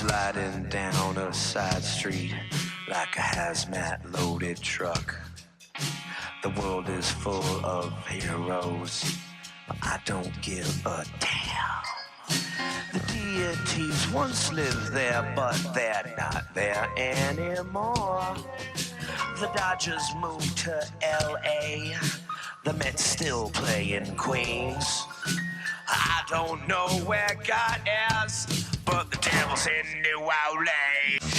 sliding down a side street like a hazmat loaded truck. The world is full of heroes, but I don't give a damn. The deities once lived there, but they're not there anymore. The Dodgers moved to L.A., the Mets still play in Queens. I don't know where God is, but the devil's in New Orleans.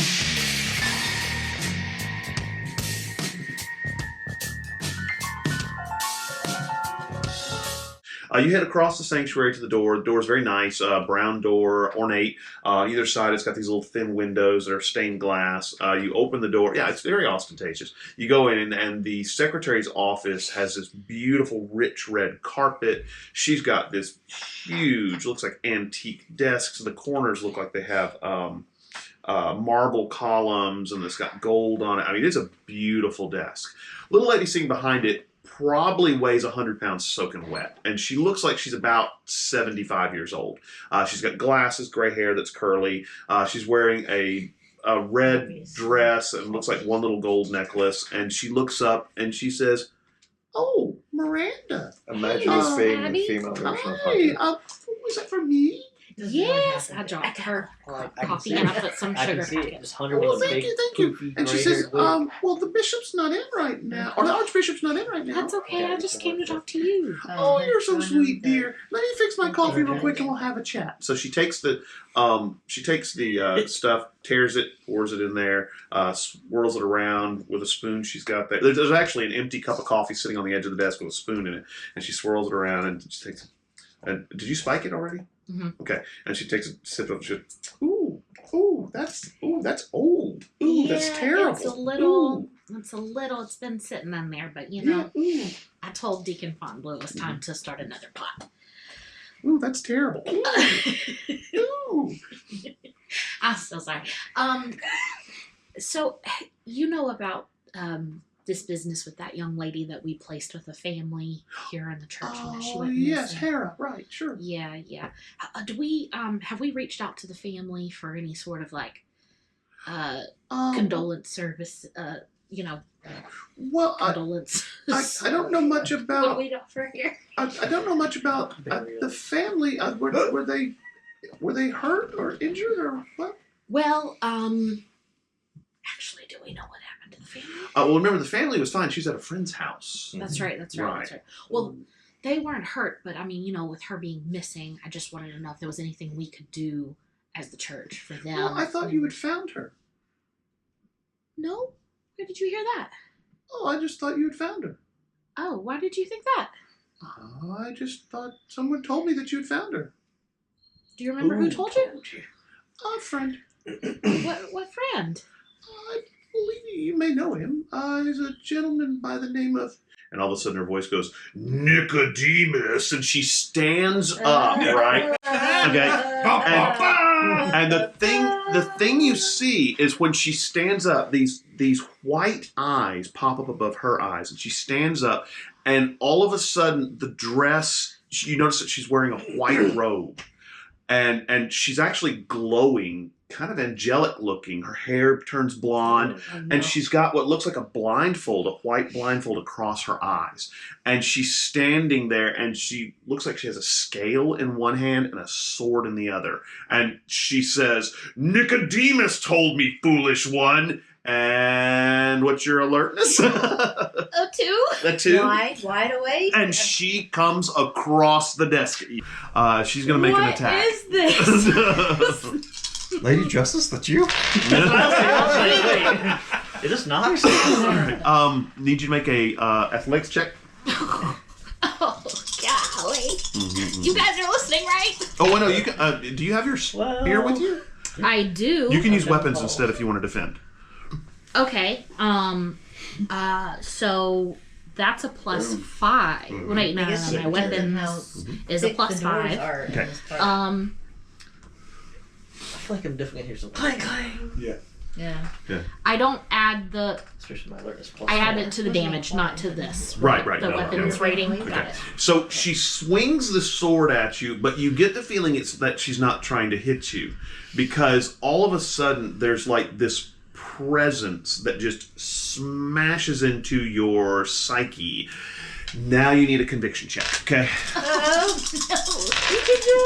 You head across the sanctuary to the door. The door is very nice, brown door, ornate. Either side, it's got these little thin windows that are stained glass. You open the door. Yeah, it's very ostentatious. You go in, and the secretary's office has this beautiful, rich red carpet. She's got this huge, looks like antique desks. The corners look like they have marble columns, and it's got gold on it. I mean, it's a beautiful desk. Little lady sitting behind it probably weighs 100 pounds soaking wet, and she looks like she's about 75 years old. She's got glasses, gray hair that's curly. She's wearing a red dress and looks like one little gold necklace, and she looks up and she says, "Oh, Miranda." Imagine this being the female version of Hunter. Was that for me? Yes, I dropped her coffee and I put some sugar see packets. Just Hunter with a big, thank you. And she says, well, the bishop's not in right now, or the archbishop's not in right now. That's okay, I just came to talk to you. Oh, you're so sweet, dear. Let me fix my coffee real quick and we'll have a chat. So she takes the stuff, tears it, pours it in there, swirls it around with a spoon she's got there. There's actually an empty cup of coffee sitting on the edge of the desk with a spoon in it, and she swirls it around and she takes it. And did you spike it already? Mm-hmm. Okay. And she takes a sip of it. That's old. Ooh, that's terrible. It's been sitting in there, but you know, I told Deacon Fonblue it was time to start another pot. Ooh, that's terrible. Ooh. I'm so sorry. So you know about this business with that young lady that we placed with a family here in the church and that she went missing. Yes, Hera, right, sure. Yeah. Do we have we reached out to the family for any sort of like condolence service? Condolence. I don't know much about. What do we offer here? I don't know much about the family. Were they hurt or injured or what? Well, actually, do we know what happened to the family? Well, remember, the family was fine. She's at a friend's house. That's right. Well, they weren't hurt, but I mean, with her being missing, I just wanted to know if there was anything we could do as the church for them. Well, I thought you had found her. No? Where did you hear that? Oh, I just thought you had found her. Oh, why did you think that? Oh, I just thought someone told me that you had found her. Do you remember who told you? A friend. What friend? I believe you may know him. He's a gentleman by the name of... And all of a sudden her voice goes, Nicodemus, and she stands up, right? Okay. And the thing you see is when she stands up, these white eyes pop up above her eyes, and she stands up, and all of a sudden the dress, you notice that she's wearing a white robe, and she's actually glowing, kind of angelic looking. Her hair turns blonde, and she's got what looks like a blindfold, a white blindfold across her eyes. And she's standing there, and she looks like she has a scale in one hand and a sword in the other. And she says, Nicodemus told me, foolish one. And what's your alertness? A 2. A 2? Wide awake. And she comes across the desk. She's going to make an attack. What is this? Lady Justice, that's you? Is this not? Need you to make a athletics check. Oh, golly. Mm-hmm. You guys are listening, right? Oh, well, no, you can. Do you have your spear with you? I do. You can use weapons instead if you want to defend. Okay. So that's a plus 5. Wait, no. My weapons is a plus 5. Okay. I feel like I'm definitely gonna hear something. Yeah. Yeah. I don't add the. Especially my alertness plus I add 4. it to the damage, not to this. Right. The No, weapons okay. rating. Okay. Got it. So she swings the sword at you, but you get the feeling it's that she's not trying to hit you, because all of a sudden there's like this presence that just smashes into your psyche. Now you need a conviction check, okay? Oh, no. You can do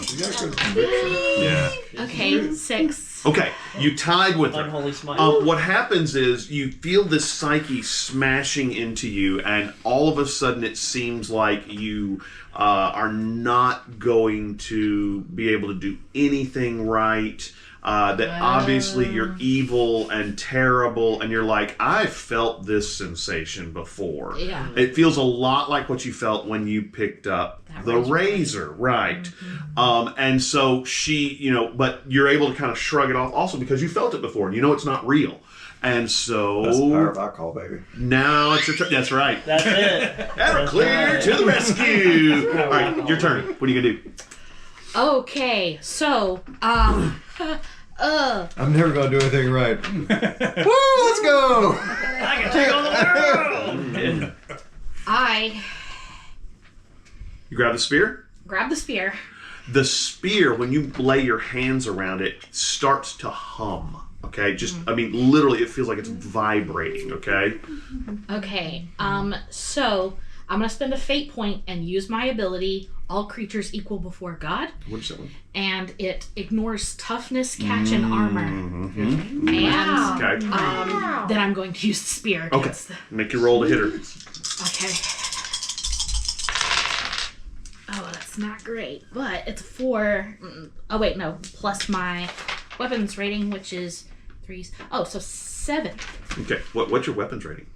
it. She got good conviction. Yeah. Okay, 6. Okay, you tied with her. Unholy smile. What happens is you feel this psyche smashing into you, and all of a sudden it seems like you are not going to be able to do anything right. That obviously you're evil and terrible, and you're like, I've felt this sensation before. Yeah. It feels a lot like what you felt when you picked up That the razor, right? Mm-hmm. And so she, but you're able to kind of shrug it off also because you felt it before and you know it's not real. And so That's the power of alcohol, baby. now it's your turn. That's right. That's it. Everclear to the rescue. All right, your turn. What are you gonna do? Okay, so I'm never gonna do anything right. Woo! Let's go. I can take on the world. You grab the spear. grab the spear. The spear, when you lay your hands around it, starts to hum. Okay, I mean, literally, it feels like it's vibrating. Okay. Okay. So I'm gonna spend a fate point and use my ability. All creatures equal before God. What is that one? And it ignores toughness, catch, and armor. Mm-hmm. And Okay. then I'm going to use the spear. Okay. against the- Make your roll to hit her. Okay. Oh, that's not great, but it's a 4. Oh wait, no, plus my weapons rating, which is 3s. Oh, so 7. Okay. What's your weapons rating?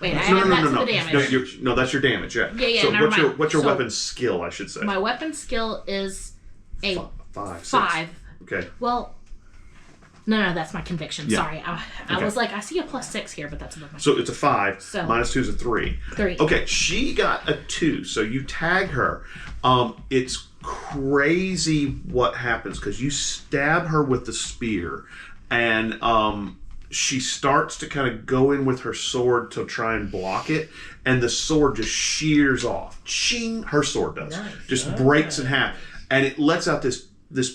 Wait, I add that to the damage. No, that's your damage. Yeah. Yeah, So never mind. what's your So- weapons skill? I should say. My weapon skill is a 5. 5. Okay. Well, no, that's my conviction. Yeah. Sorry, I Okay. was like, I see a +6 here, but that's above my. So it's a 5. So- Minus 2 is a 3. 3. Okay, she got a 2, so you tag her. It's crazy what happens because you stab her with the spear, and she starts to kind of go in with her sword to try and block it, and the sword just shears off. Ching! Her sword does. Nice. Just breaks in half, and it lets out this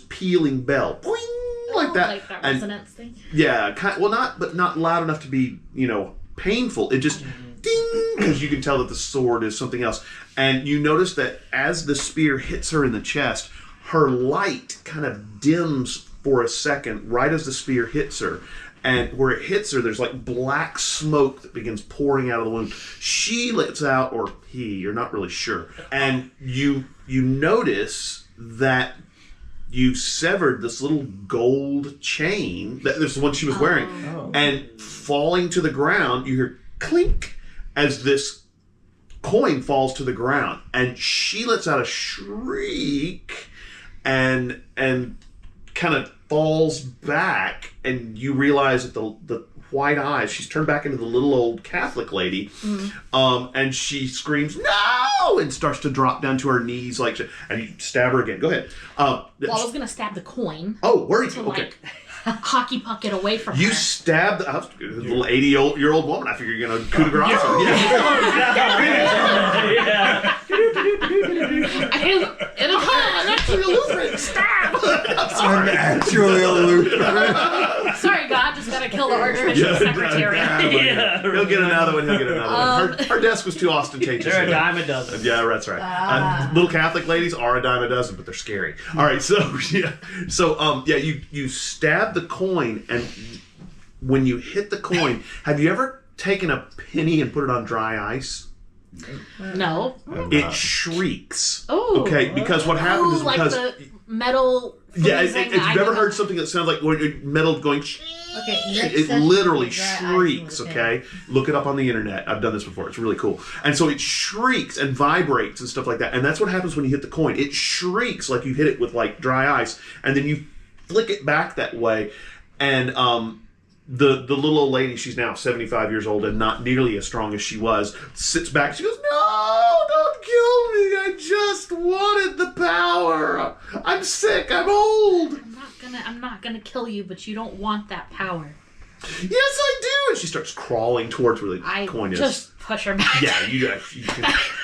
pealing bell. Boing! Like that. Like that And- resonance thing. yeah, not loud enough to be, painful. It just ding, because you can tell that the sword is something else. And you notice that as the spear hits her in the chest, her light kind of dims for a second right as the spear hits her. And where it hits her, there's like black smoke that begins pouring out of the wound. She lets out, or he, you're not really sure. And you notice that you severed this little gold chain that this is the one she was wearing, Oh. and falling to the ground, you hear clink as this coin falls to the ground, and she lets out a shriek and kind of falls back, and you realize that the white eyes, she's turned back into the little old Catholic lady, and she screams no and starts to drop down to her knees and you stab her again. Go ahead. Well, I was gonna stab the coin Oh, where are you? to Okay. like hockey puck it away from You her. stabbed the little 80-year-old woman. I figure you're going to coup de grace her. Yeah. I'm actually a Lutheran. Stab. I'm actually a Lutheran. Sorry, God, just gotta kill the Archbishop's secretary. Yeah. He'll get another one. Her desk was too ostentatious. They're a dime a dozen. Yeah, that's right. Little Catholic ladies are a dime a dozen, but they're scary. All right, you stab the coin, and when you hit the coin, have you ever taken a penny and put it on dry ice? No. It shrieks. Oh. Okay, because what happens is like because the metal. yeah, if freezing, you've I ever know. heard something that sounds like metal going. Okay, It literally shrieks, okay? Look it up on the internet. I've done this before. It's really cool. And so it shrieks and vibrates and stuff like that. And that's what happens when you hit the coin. It shrieks like you hit it with like dry ice, and then you flick it back that way. And the little old lady, she's now 75 years old and not nearly as strong as she was, sits back. She goes, "No, don't kill me. I just wanted the power. I'm sick. I'm old." I'm not I'm not gonna kill you, but you don't want that power. Yes, I do. And she starts crawling towards where the coin is. Just push her back. Yeah, you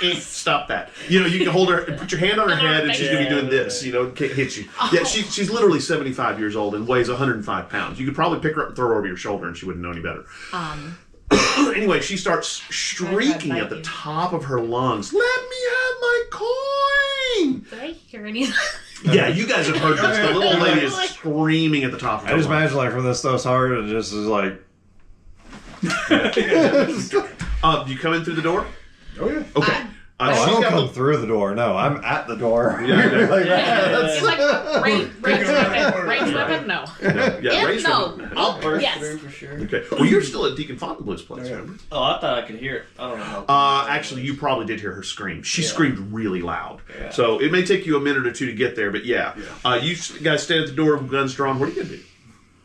can stop that. You can hold her and put your hand on her head, and she's gonna be doing this. Can't hit you. Yeah, she's literally 75 years old and weighs 105 pounds. You could probably pick her up and throw her over your shoulder, and she wouldn't know any better. Anyway, she starts shrieking at the top of her lungs. Let me have my coin! Did I hear anything? Yeah, you guys have heard this. The little lady is screaming at the top of her lungs. I just imagine from this stuff's hard, it just is like. You come in through the door? Oh yeah. Okay. I don't come through the door. No, I'm at the door. It's like range weapon? No. Range weapon. I'll burst through for sure. Okay. Well, you're still at Deacon Fontainebleau's place, remember? Oh, I thought I could hear it. I don't know. Actually, you probably did hear her scream. She screamed really loud. Yeah. So it may take you a minute or two to get there, but yeah. You guys stand at the door with guns drawn. What are you going to do?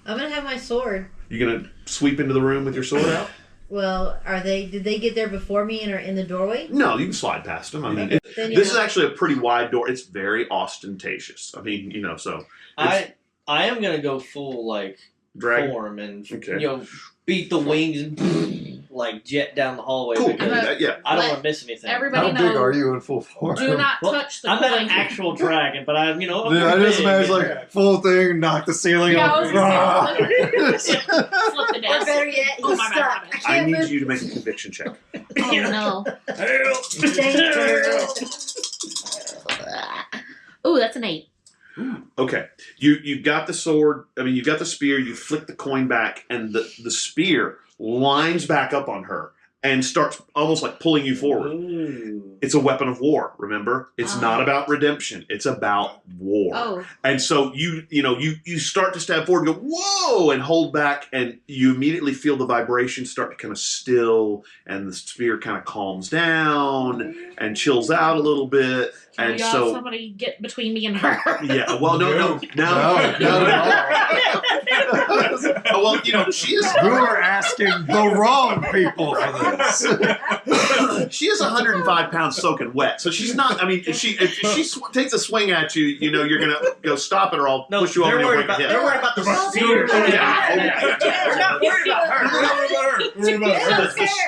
I'm going to have my sword. You going to sweep into the room with your sword out? Well, did they get there before me and are in the doorway? No, you can slide past them. I mean, this is actually a pretty wide door. It's very ostentatious. I mean, so. I am going to go full, drag form and, beat the wings and, jet down the hallway. Cool. I don't want to miss anything. Everybody How big are you in full form? Do not touch the I'm not coin. an actual dragon, but I'm, I just imagine, full thing, knock the ceiling off. Flip the Or desk. better yet, Oh, he's my stuck. bad. I need you to make a conviction check. Oh no. Ooh, that's an 8. Okay. You got the sword. I mean, you got the spear. You flick the coin back, and the spear lines back up on her and starts almost like pulling you forward. Ooh. It's a weapon of war, remember? It's not about redemption. It's about war. Oh. And so you start to stab forward and go, whoa, and hold back, and you immediately feel the vibration start to kind of still, and the spear kind of calms down and chills out a little bit. Can And y'all so somebody get between me and her? yeah, well, no. Well, she is. You are asking the wrong people for this. She is 105 pounds soaking wet, so she's not. I mean, if she takes a swing at you, you're gonna go stop it, or I'll push you over and break a hip. They're worried about the spear. We're not worried about her.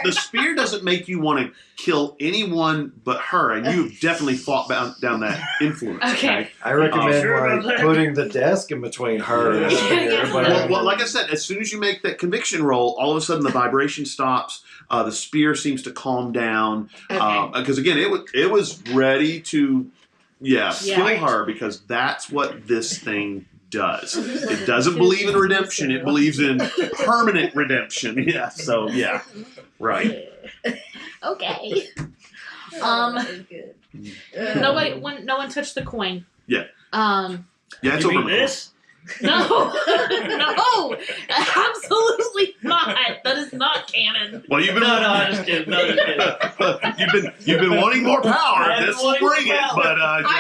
The spear doesn't make you want to kill anyone but her, and you've definitely fought down that influence. Okay. I recommend putting the desk in between her and the spear. Well, like I said, as soon as you make that conviction roll, all of a sudden the vibration stops. The spear seems to calm down because again, it was ready to kill her, because that's what this thing does. It doesn't believe in redemption. It believes in permanent redemption. Yeah. So yeah. Right. Okay. No one touched the coin. Yeah. Yeah, it's over. This? No, absolutely not. That is not canon. Well, you've been I just did. you've been wanting more power. This will bring it, power. but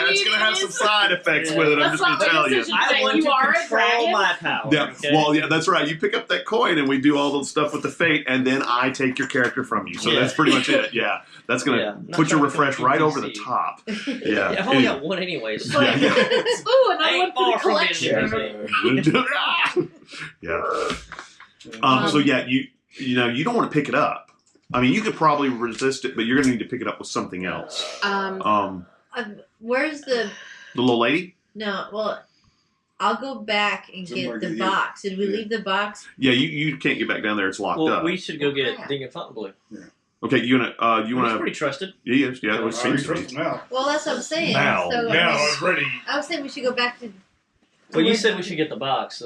it's going to have some side effects with it. I'm just going to tell you. I want You to are a control dragon? my power. Yeah. Okay? Well, yeah, that's right. You pick up that coin, and we do all the stuff with the fate, and then I take your character from you. So that's pretty much it. Yeah, that's going to put your refresh right over the top. Yeah. I've only got one anyways. Ooh, another one for the collection. Yeah. So yeah, you don't want to pick it up. I mean, you could probably resist it, but you're going to need to pick it up with something else. Where's the little lady? No, well, I'll go back and get the box. Did we leave the box? Yeah, you can't get back down there. It's locked up. We should go get Deacon Fontainebleau. Yeah. Okay, you want to? He's pretty trusted. He is. Yeah, it seems to be. Well, that's what I'm saying. Now I'm ready. I was saying we should go back to. Well, you said we should get the box,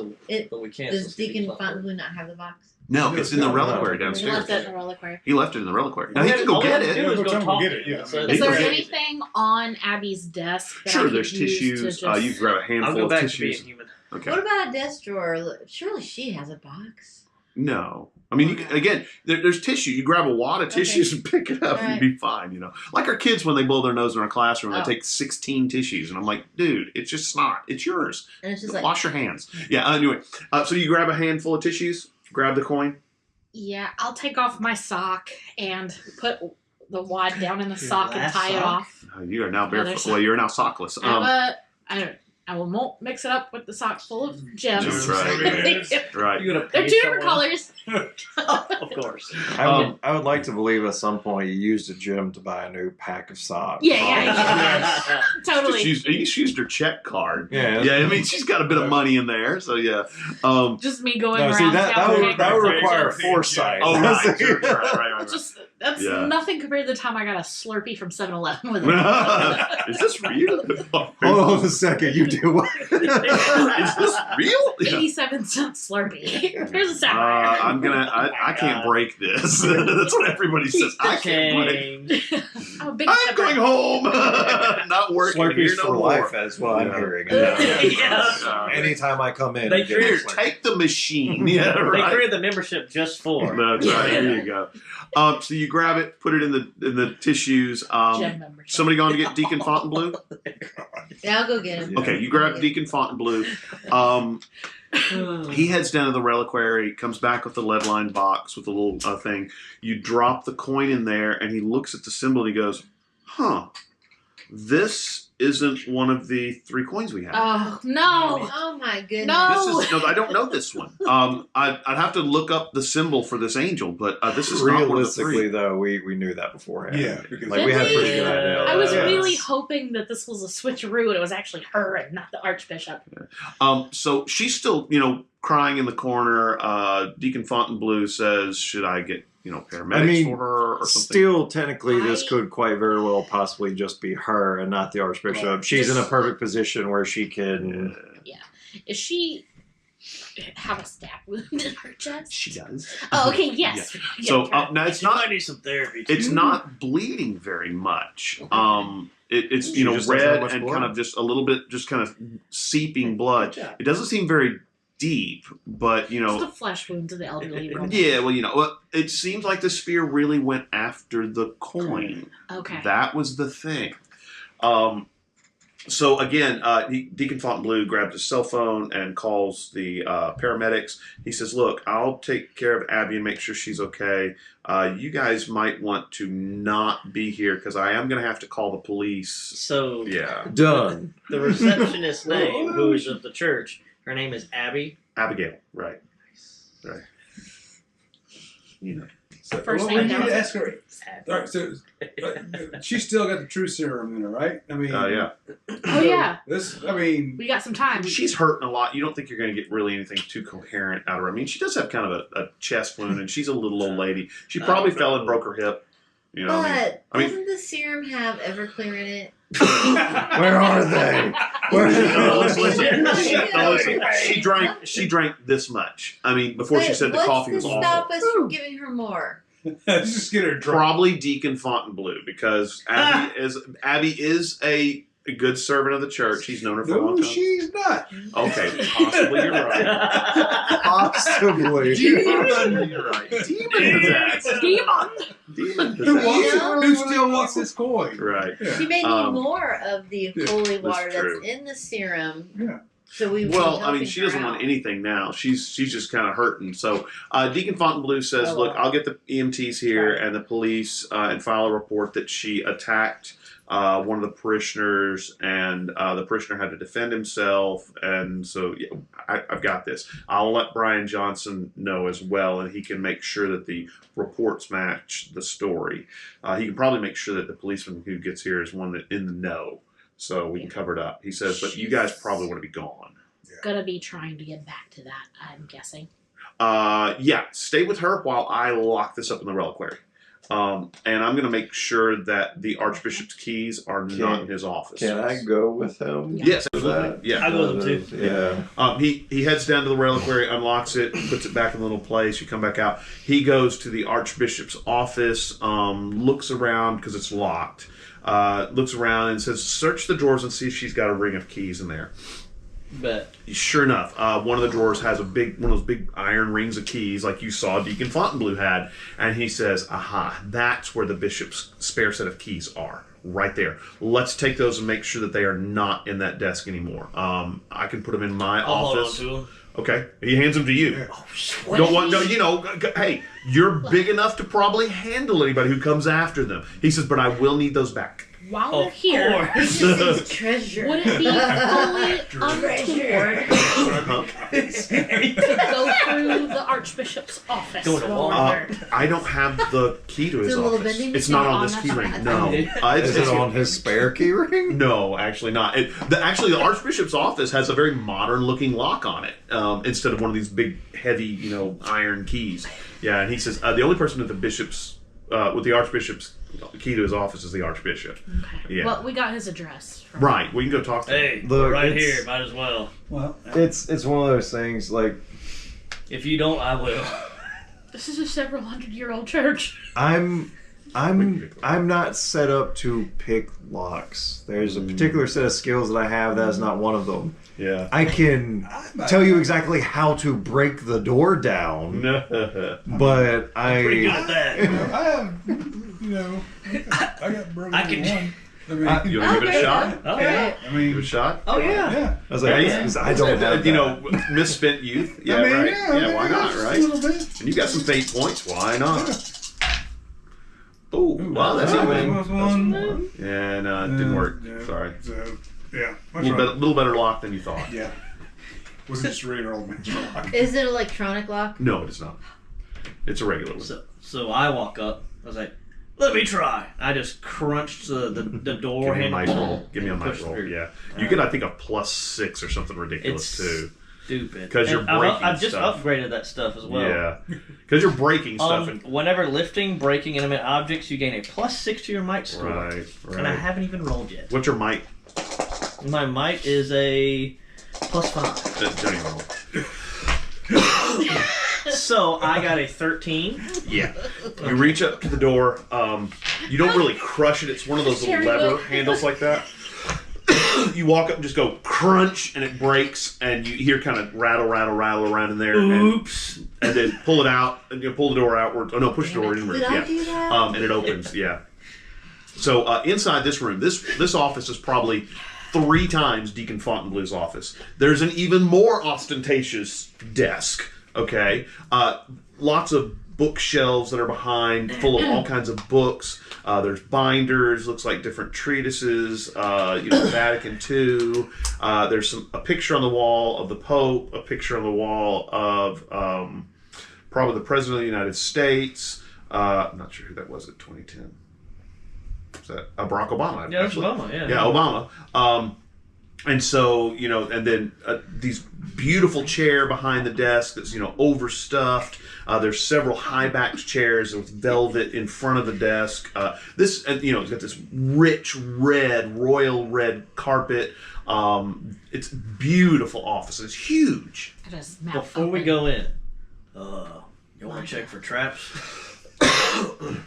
but we can't. Does Deacon Fontainebleau not have the box? No, it's in the reliquary He downstairs. left it in the reliquary. He left it in the reliquary. Now he can go get it. Is there anything on Abby's desk? That Sure, I there's could use tissues. to just... You can grab a handful I'll go of back tissues. to being human. Okay. What about a desk drawer? Surely she has a box. No. I mean, you can, again, there's tissue. You grab a wad of tissues and pick it up, and you'd be fine. Like our kids when they blow their nose in our classroom, they take 16 tissues, and I'm like, dude, it's just snot. It's yours. And it's just wash your hands. Yeah. Anyway, so you grab a handful of tissues, grab the coin. Yeah, I'll take off my sock and put the wad down in the sock and tie it off. You are now barefoot. Well, you're now sockless. I won't mix it up with the sock full of gems. That's right. Right. You're gonna They're pay 2 different someone? colors. Of course. I would like to believe at some point you used a gem to buy a new pack of socks. Yeah. Totally. She's used her check card. Yeah. Yeah, I mean, she's got a bit of money in there, so yeah. Just me going No, around. see, that town would picking require gems. foresight. Oh, right. Sure, right. That's Yeah. nothing compared to the time I got a Slurpee from 7-Eleven with it. Is this real? Hold on a second, you do what? Is this real? 87-cent Slurpee. Here's a sapphire. I can't break this. That's what everybody says. I can't break. I'm a big I'm pepper. going home. Not working Slurpees here no for more. life, that's what I'm hearing. Yeah. Anytime I come in, They I get Here, a Slurpee. take the machine. Yeah, They right. created the membership just for. That's right. There you go. So you grab it, put it in the tissues. Gem membership. Somebody going to get Deacon Fontainebleau? Yeah, I'll go get him. Okay, you grab Deacon Fontainebleau. He heads down to the reliquary, comes back with the lead-lined box with a little thing. You drop the coin in there, and he looks at the symbol and he goes, "Huh, this isn't one of the 3 coins we have." Oh, no. Oh my goodness. No. I don't know this one. I'd have to look up the symbol for this angel, but this is not one of the 3. Realistically, though, we knew that beforehand. Yeah, because Like, we had a pretty good idea. I was Yes. really hoping that this was a switcheroo and it was actually her and not the Archbishop. So she's still, crying in the corner. Deacon Fontainebleau says, "Should I get, paramedics for her or something?" Still, technically, this I- could quite very well possibly just be her and not the Archbishop. Right. She's in a perfect position where she can... Is she have a stab wound in her chest? She does. Oh, okay, yes. Yeah. Yeah, So okay. now it's You might not. need some therapy. It's not bleeding very much. It's She just doesn't have red much and blood. kind of just a little bit, just kind of seeping blood. Good job. It doesn't seem very deep, but Just a flesh wound to the elderly woman. yeah. Well, it seems like the spear really went after the coin. Okay. That was the thing. So again, Deacon Fontainebleau grabs his cell phone and calls the paramedics. He says, "Look, I'll take care of Abby and make sure she's okay. You guys might want to not be here because I am going to have to call the police." So Yeah, Done. the receptionist's name, who is of the church, her name is Abby. Abigail. Right. So, First we name need down. to ask her. All right, so she still got the true serum in her, right? I mean, Yeah. Oh, yeah. We got some time. She's hurting a lot. You don't think you're going to get really anything too coherent out of her. I mean, she does have kind of a chest wound, and she's a little old lady. She probably fell and broke her hip. You know what I mean? Doesn't the serum have Everclear in it? Where are they? Listen, she drank this much. I mean, before she said the coffee was What's to awful. stop us from giving her more? Let's just get her drunk. Probably Deacon Fontainebleau, because Abby is a good servant of the church. He's known her for a long No, time. she's not. Okay, possibly you're right. Possibly. Demon, you're right. Demon possessed. Demon Who possessed. still wants this coin? Right. She may need more of the holy that's water true. that's in the serum. Yeah. So we Well, I mean, she doesn't want anything now. She's just kind of hurting. So Deacon Fontainebleau says, "Look, I'll get the EMTs here and the police and file a report that she attacked one of the parishioners, and the parishioner had to defend himself. And so I've got this. I'll let Brian Johnson know as well, and he can make sure that the reports match the story. He can probably make sure that the policeman who gets here is one that in the know." So we can cover it up. He says, "But you guys probably want to be gone." Gonna be trying to get back to that, I'm guessing. Yeah, stay with her while I lock this up in the reliquary. And I'm going to make sure that the Archbishop's keys are not in his office. Can I go with him? Yes, absolutely. Yeah. I go with them too. Yeah. He heads down to the reliquary, unlocks it, puts it back in the little place. You come back out. He goes to the Archbishop's office, looks around because it's locked. Looks around and says, "Search the drawers and see if she's got a ring of keys in there." But Sure enough, one of the drawers has one of those big iron rings of keys like you saw Deacon Fontainebleau had. And he says, "Aha, that's where the bishop's spare set of keys are, right there. Let's take those and make sure that they are not in that desk anymore. I can put them in my office. Hold on to them. Okay, he hands them to you. Yeah. Oh, sweet. Don't want, no, you know, hey, you're big enough to probably handle anybody who comes after them. He says, but I will need those back. While Of we're here, This is his treasure. would it be fully untoward to go through the Archbishop's office? Go to while Walmart. we're there? I don't have the key to his It's a little office. vending It's not on this machine? key Oh, ring. that's No. fine. Is it on his spare key ring? No, actually not. Actually, the Archbishop's office has a very modern-looking lock on it, instead of one of these big, heavy, iron keys. Yeah, and he says the only person with the Archbishop's key to his office is the Archbishop. Okay. Yeah. Well, we got his address. Right, we can go talk to him. Hey, Look, we're right it's- here. Might as well. Well, It's one of those things like If you don't, I will. This is a several hundred-year-old church. I'm not set up to pick locks. There's a particular set of skills that I have that is not one of them. Yeah. I can tell you exactly how to break the door down, but Pretty good at that. I have, I got broken I can- one. I mean, You want to give it a shot? Oh, Okay. I Give mean, it a shot? Oh, yeah. yeah. I was like, Yeah. because I don't have that. Misspent youth. Yeah, I mean, right. yeah, Yeah, why not, just right? A little bit. And you got some fate points. Why not? Oh, Ooh, wow, that's that even. was one. Yeah, no, it didn't work. Yeah. Sorry. So, yeah. A little better lock than you thought. Yeah. Was it just a regular old man's rock? Is it electronic lock? No, it is not. It's a regular one. So I walk up. I was like, let me try. I just crunched the door Give me a handle. mic roll. Give me a mic Push roll. through. Yeah. You get, I think, a +6 or something ridiculous, It's too. Stupid. 'Cause you're And breaking I've just stuff. upgraded that stuff as well. Yeah. Because you're breaking stuff. Whenever lifting, breaking inanimate objects, you gain a +6 to your might score. Right, And I right. haven't even rolled yet. What's your mic? My might is a +5. Don't even roll. So I got a 13. Yeah. You reach up to the door. You don't really crush it. It's one of those little lever handles like that. You walk up and just go crunch, and it breaks, and you hear kind of rattle around in there. Oops. And then pull it out, and you pull the door outward. Oh no, push the door inward. Did Yeah. I do that? And it opens. Yeah. So inside this room, this office is probably 3 times Deacon Fontainebleau's office. There's an even more ostentatious desk. Okay, lots of bookshelves that are behind, full of all kinds of books. There's binders, looks like different treatises. Vatican II. There's a picture on the wall of the Pope. A picture on the wall of probably the President of the United States. I'm not sure who that was at 2010. Was that Barack Obama? Yeah, that's actually. Obama, yeah. Yeah, Obama. And so, and then these beautiful chair behind the desk that's, overstuffed. There's several high-backed chairs with velvet in front of the desk. It's got this rich red, royal red carpet. It's a beautiful office. It's huge. Before we go in, you want to check for traps? I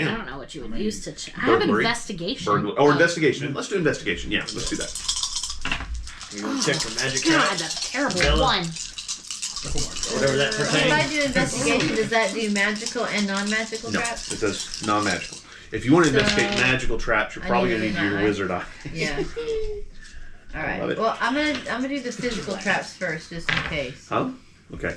don't know what you would use to check. I have Burglary. investigation. Investigation. Let's do investigation. Yeah, let's do that. You want to check for magic God, traps? that's a terrible Bella? one. Whatever that If I pertains. do investigation, does that do magical and non-magical No, traps? it does non-magical. If you want to investigate magical traps, you're I probably need going to to need do your that. wizard eye. Yeah. All Love right. it. Well, I'm gonna do the physical traps first, just in case. Huh? Okay.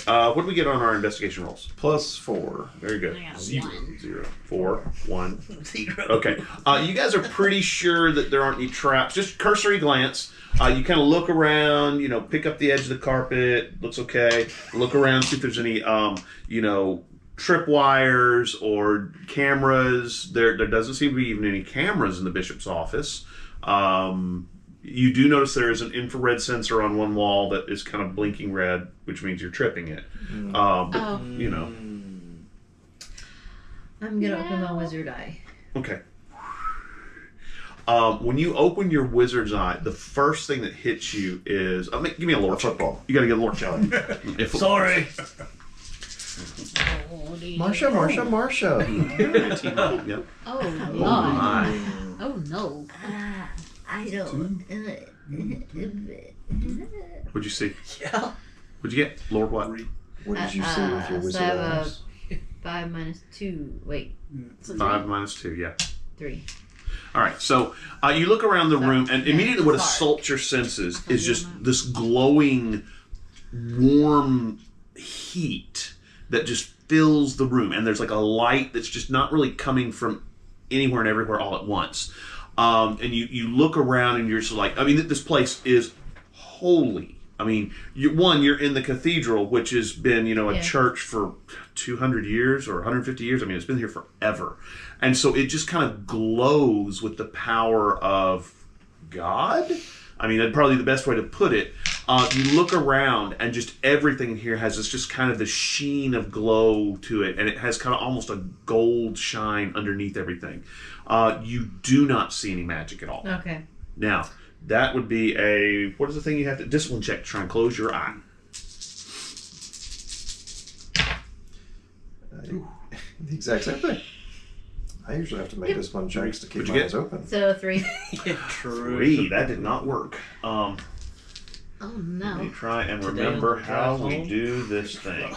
What do we get on our investigation rolls? +4. Very good. I got a 0, 1. 0, 4, 1. 0. Okay. You guys are pretty sure that there aren't any traps. Just cursory glance. You kind of look around, pick up the edge of the carpet. Looks okay. Look around, see if there's any, tripwires or cameras. There doesn't seem to be even any cameras in the bishop's office. You do notice there is an infrared sensor on one wall that is kind of blinking red, which means you're tripping it. But, I'm gonna open my wizard eye. Okay. When you open your wizard's eye, the first thing that hits you is... give me a lore check. football. You gotta get a lore check. Sorry. Marsha. Yep. Oh, Lord. My. Oh, no. I don't. What'd you see? Yeah. What'd you get? Lore what? What did you see with your so wizard I have eyes? 5 minus 2. Wait, 5 minus 2, yeah. 3. All right, so you look around the room, and immediately what assaults your senses is just this glowing, warm heat that just fills the room. And there's like a light that's just not really coming from anywhere and everywhere all at once. And you look around, and you're just like, I mean, this place is holy. I mean, you're in the cathedral, which has been, a church for 200 years or 150 years. I mean, it's been here forever. And so it just kind of glows with the power of God. I mean, that's probably the best way to put it. You look around, and just everything in here has this just kind of the sheen of glow to it. And it has kind of almost a gold shine underneath everything. You do not see any magic at all. Okay. Now, that would be what is the thing you have to, discipline check to try and close your eye. The exact same thing. I usually have to make discipline checks to keep my eyes open. So 3. True. 3, that did not work. Oh Let no. me try and remember how we do this thing.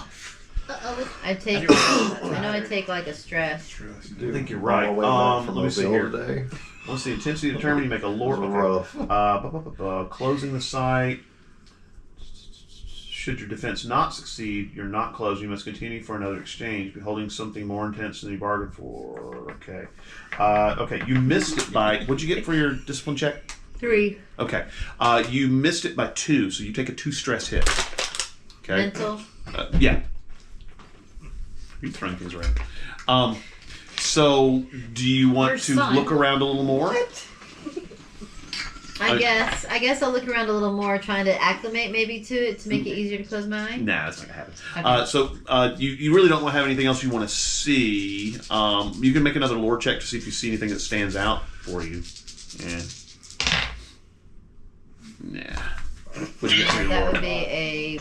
I know I take like a stress. I think you're right. Let me see here. Day. What's the intensity determined? You make a lore. Rough. Closing the sight. Should your defense not succeed, you're not closed. You must continue for another exchange, beholding something more intense than you bargained for. Okay. Okay. You missed it by. What'd you get for your discipline check? 3. Okay. You missed it by 2, so you take a 2 stress hit. Okay. Mental. Yeah. You're throwing things around. So, do you want to look around a little more? I guess I'll look around a little more, trying to acclimate maybe to it to make it easier to close my eye. Nah, that's not gonna happen. Okay. You really don't have anything else you want to see. You can make another lore check to see if you see anything that stands out for you. Nah. What'd you get for your That lore? would be a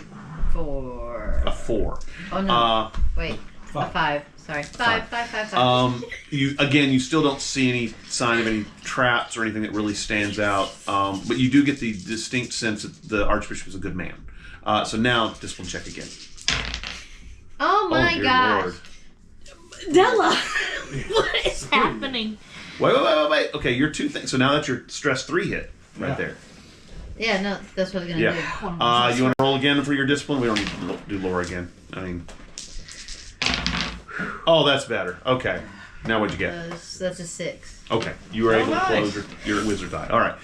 4. A 4. Oh no! Wait, a 5. Sorry, 5. You still don't see any sign of any traps or anything that really stands out. But you do get the distinct sense that the Archbishop is a good man. So now, discipline check again. Oh my dear gosh! Lord. Della, what is happening? Wait. Okay, you're 2 things. So now that's your stress 3 hit right there. Yeah, no, that's what I'm gonna do. You want to roll again for your discipline? We don't need to do lore again. I mean, oh, that's better. Okay, now what'd you get? That's a 6. Okay, you were able to close your wizard die. All right.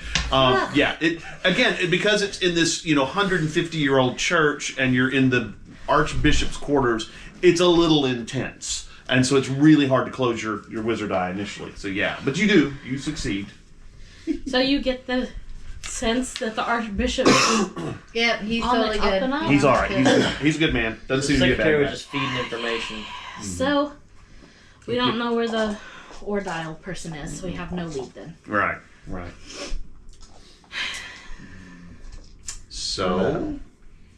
Because it's in this 150-year-old church, and you're in the Archbishop's quarters. It's a little intense, and so it's really hard to close your wizard eye initially. So yeah, but you succeed. So you get the sense that the Archbishop Yep, he's on totally the up good. and up? He's all right. He's a good man. Doesn't seem to be a Secretary bad was guy. just feeding information. So we don't know where the Ordial person is, so we have no lead then. Right. So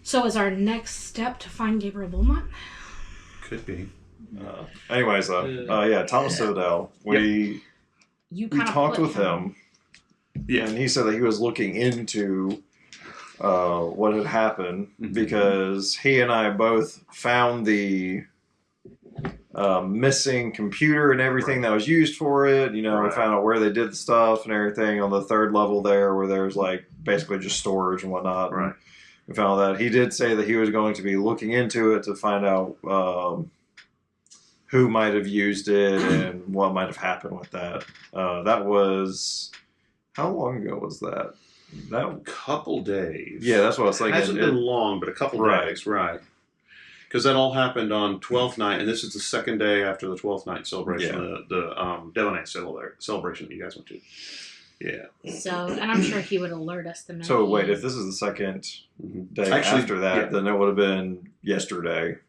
is our next step to find Gabriel Beaumont? could be. Anyways, Thomas Sodell. We Kind of talked with him. Yeah. And he said that he was looking into what had happened because he and I both found the missing computer and everything that was used for it. We found out where they did the stuff and everything on the 3rd level there, where there's like basically just storage and whatnot. Right. And we found that he did say that he was going to be looking into it to find out who might have used it and what might have happened with that. That was... How long ago was that? A couple days. Yeah, that's what I was thinking. It hasn't been long, but a couple days, right. Because that all happened on 12th night, and this is the 2nd day after the 12th night celebration, the Debonair celebration that you guys went to. Yeah. So, and I'm sure he would alert us the minute. So wait, if this is the 2nd day after that, then it would have been yesterday.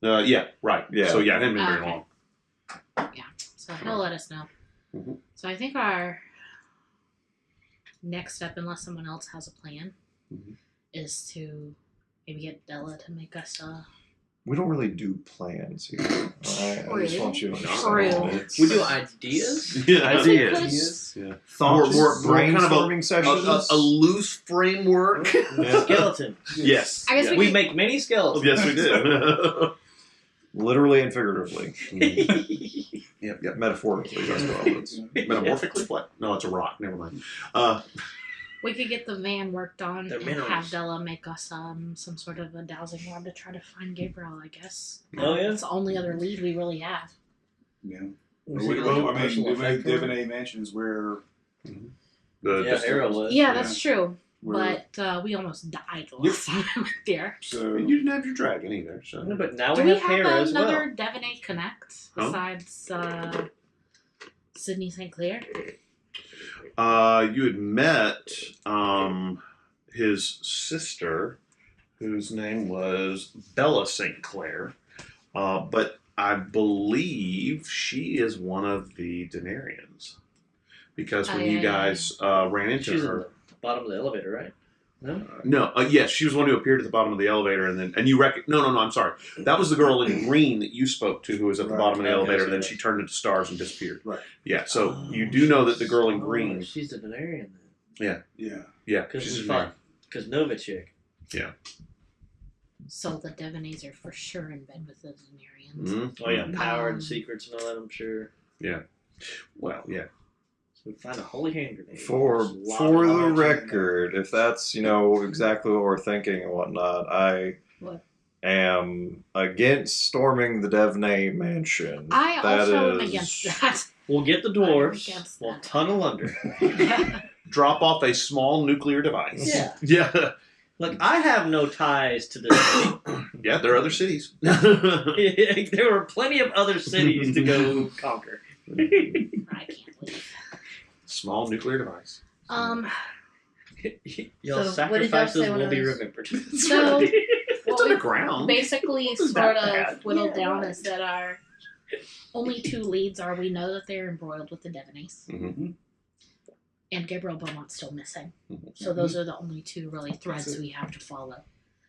Yeah, right. Yeah. So yeah, it hadn't been very long. Yeah, so he'll let us know. Mm-hmm. So I think our next step, unless someone else has a plan, is to maybe get Della to make us We don't really do plans here. I just want you to True. understand. We do ideas. Yeah, Ideas. Yeah. Thoughts, more kind of brainstorming sessions. a loose framework. Skeleton. Yes. I guess We make many skeletons. Yes, we do. Literally and figuratively. Yep. Metaphorically as well. It's, Metamorphically? What? No, it's a rock. Never mind. We could get the van worked on They're and minerals. have Della make us some sort of a dowsing rod to try to find Gabriel, I guess. Oh, yeah? It's the only other lead we really have. Yeah. Was Well, it like a I mean, personal effect for him? Divinity Mansion is where Yeah, Arrow was. Yeah, that's true. where But we almost died the last time I went there. so You didn't have your dragon either, so. No, but now Do we we have have Hera as another well. Devaney Connect Huh? besides Sydney St. Clair? You had met his sister, whose name was Bella St. Clair, but I believe she is one of the Denarians. Because when you guys ran into She's her. at the bottom of the elevator, right? No? No, yes, she was one who appeared at the bottom of the elevator, and you no, I'm sorry. That was the girl in green that you spoke to, who was at the Right. bottom of the Okay, elevator, so and then right. she turned into stars and disappeared. Right. Yeah, so you do know that the girl in green. Oh, she's the Denarian then. yeah. Yeah, Because she's we a fought. Because Novacek. So the Devaneys are for sure in bed with the Denarians. Mm-hmm. Oh, yeah, power Um, and secrets and all that, I'm sure. Well, yeah. So we find a holy hand grenade. for There's a lot for of the knowledge in record, if that's exactly what we're thinking and whatnot, I What? am against storming the Devney mansion. I That also am is- against that. We'll get the I'm dwarves. against We'll that. tunnel under. Drop off a small nuclear device. Yeah. Yeah. Look, I have no ties to this city. Yeah, there are other cities. There were plenty of other cities to go conquer. I can't believe. Small nuclear device. Y'all So, what did y'all sacrifices say when will I be was- remembered. So It's what we underground. basically Wasn't sort that of bad. whittled Yeah, down right. is that our only two leads are we know that they're embroiled with the Devaneys, Mhm. and Gabriel Beaumont's still missing. Mhm. So those are the only two really threads we have to follow.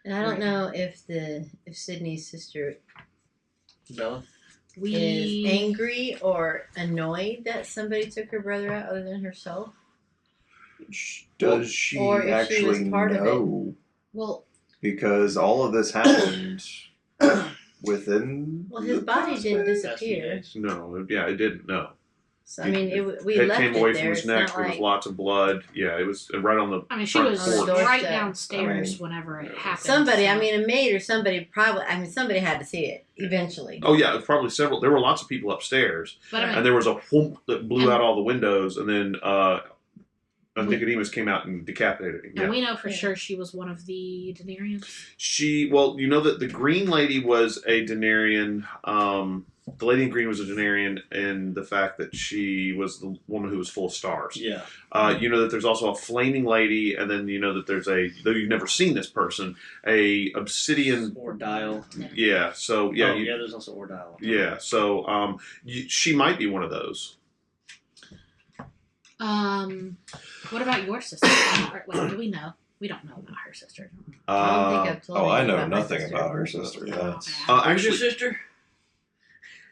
And I don't know if Sydney's sister Bella? We is angry or annoyed that somebody took her brother out other than herself. Does she Or if she actually was part of it. know? well, Because all of this happened within. Well, his the body didn't prospect? disappear. No, yeah, it didn't. No. So I mean, we Head left came it away there. from his It's neck. not There was like lots of blood. Yeah, it was right on the. I mean, she front was porch. right Doorstep. downstairs whenever it happened. somebody. so- I mean, a maid or somebody probably. I mean, somebody had to see it eventually. Oh yeah, probably several. There were lots of people upstairs, but I mean, and there was a whoomp that blew And- out all the windows, and then Nicodemus came out and decapitated him. and Yeah. we know for Yeah. sure she was one of the Denarians. Well, you know that the green lady was a Denarian. The lady in green was a Denarian, and the fact that she was the woman who was full of stars. Yeah. You know that there's also a flaming lady, and then you know that there's though you've never seen this person, a obsidian. Or dial. Yeah. So yeah. Oh, yeah, there's also or dial. Yeah. So she might be one of those. What about your sister? Wait, do we know? We don't know about her sister. I don't think I've told I anything know about my nothing sister. about her sister. Oh, That's, yeah. Who's your Actually, sister?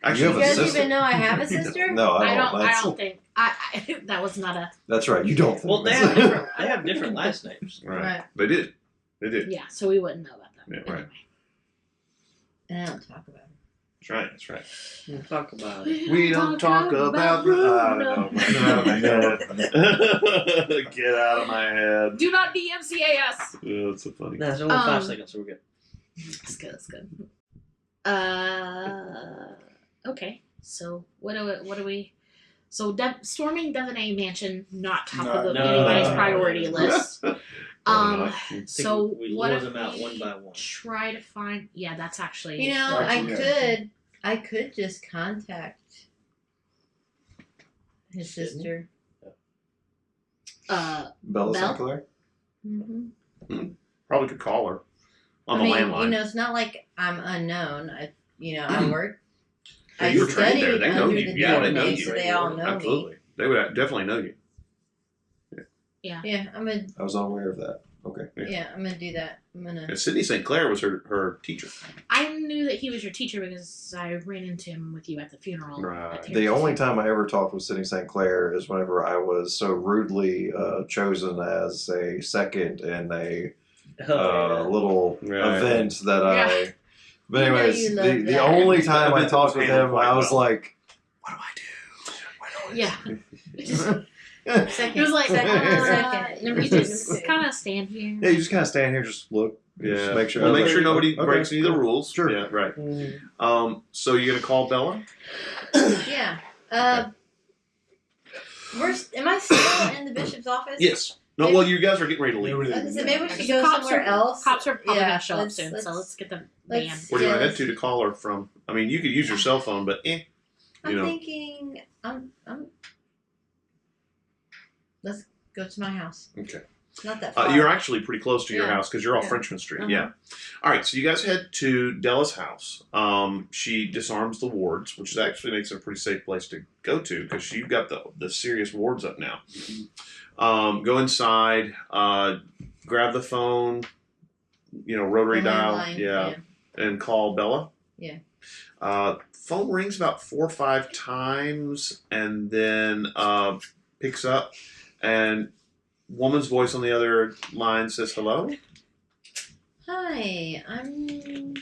You actually, have You a guys sister? even know I have a sister? no, I I don't. don't. I That's, don't think. I that was not a. that's right. You don't. Think Well, they have different. I have different last names. right. Right. They did. They did. Yeah, so we wouldn't know about that. Yeah, right. Anyway. And I don't talk about her. That's right. That's right. We'll talk about it. We don't talk about. I don't know. Get out of my head. Get out of my head. Do not DMCA us. Yeah, that's so funny. Nah, it's only 5 Um, seconds, so we're good. That's good. That's good. Okay. So what do we? So storming Devaney Mansion, not top of No, anybody's no. priority list. not. So we what lure if them out we one by one. try to find? Yeah, that's actually. You know, Right, I could just contact his Sydney? sister. Bella Belle? Sinclair? Mm-hmm. Probably could call her on I the mean, landline. you know, it's not like I'm unknown. I work. Yeah, I you were trained there. studied They know under you. the Yeah, they know Devaney, you. so they all know Absolutely. They would definitely know you. me. Yeah, I'm gonna. I was unaware of that. Okay. Yeah, I'm gonna do that. I'm gonna. And Sydney St. Clair was her teacher. I knew that he was your teacher because I ran into him with you at the funeral. Right. at The Terrence's only funeral. time I ever talked with Sydney St. Clair is whenever I was so rudely chosen as a second in a little Right. event that Yeah. I But anyways, You know you love the that. only time I That talked was with handled him, quite I was well. like, What do I do? Yeah. Second. He was like, second. you just kind of stand here. yeah, you just kind of stand here, just look, Yeah. just make sure. We'll I was make sure like, nobody okay, breaks any of the rules. Sure. Yeah, right. Mm. So you're gonna call Bella? Yeah. Am I still in the bishop's office? Yes. No. Well, you guys are getting ready to leave. Okay, so maybe we should Because go cops somewhere else. Cops are probably Yeah, gonna show up let's- soon, let's- so let's get the van. let's- Where do you want to Yes. head to call her from? I mean, you could use your cell phone, but you I'm know. thinking. Let's go to my house. Okay. It's not that far. You're actually pretty close to your Yeah. house because you're off Yeah. Frenchman Street. Uh-huh. Yeah. All right. So you guys head to Della's house. She disarms the wards, which is actually makes it a pretty safe place to go to because you've got the serious wards up now. Go inside. Grab the phone. Rotary The dial. landline, Yeah. And call Bella. Yeah. Phone rings about 4 or 5 times, and then picks up, and woman's voice on the other line says hello. Hi, I'm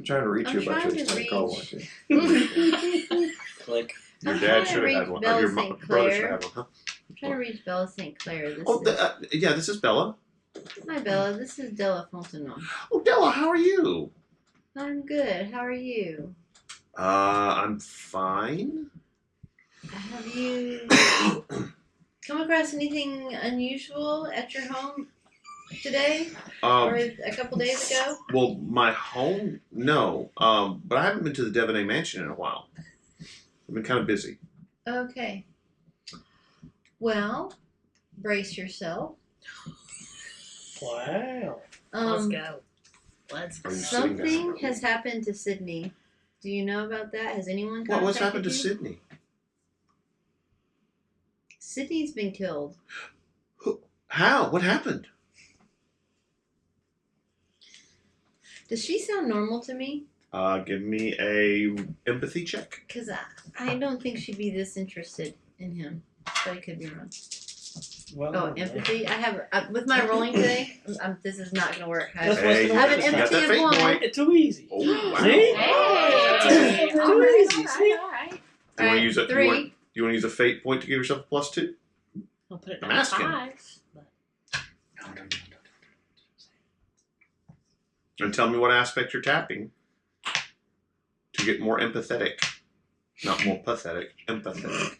trying to reach I'm you, but trying you to just call reach- one. Click. Your I'm dad trying to should have reach had one. Bella Your St. brother should Clair. have one, huh? I'm trying to reach Bella St. Clair. Yeah, this is Bella. Hi, Bella. This is Della Fontenot. Oh, Della, how are you? I'm good. How are you? I'm fine. Have you come across anything unusual at your home today or a couple days ago? Well, my home, no. But I haven't been to the Devaney Mansion in a while. I've been kind of busy. Okay. Well, brace yourself. Wow. Let's go. Let's go. Are you sitting down? Something has happened to Sydney. Do you know about that? Has anyone contacted What's happened to you? Sydney? Sydney's been killed. How? What happened? Does she sound normal to me? Give me a empathy check. Because I don't think she'd be this interested in him. But I could be wrong. Well, Oh, empathy. I have with my rolling today. this is not going to work. I That's have, what's Hey, gonna I have work an this you got time. empathy that of fate 1. point. It's too easy. Oh, wow. See? Hey! Too All right, easy, see? all right. Do you want to use a 3. Do you want to use a fate point to give yourself a +2? I'll put it I'm down to asking. 5. And tell me what aspect you're tapping to get more empathetic. Not more pathetic, empathetic.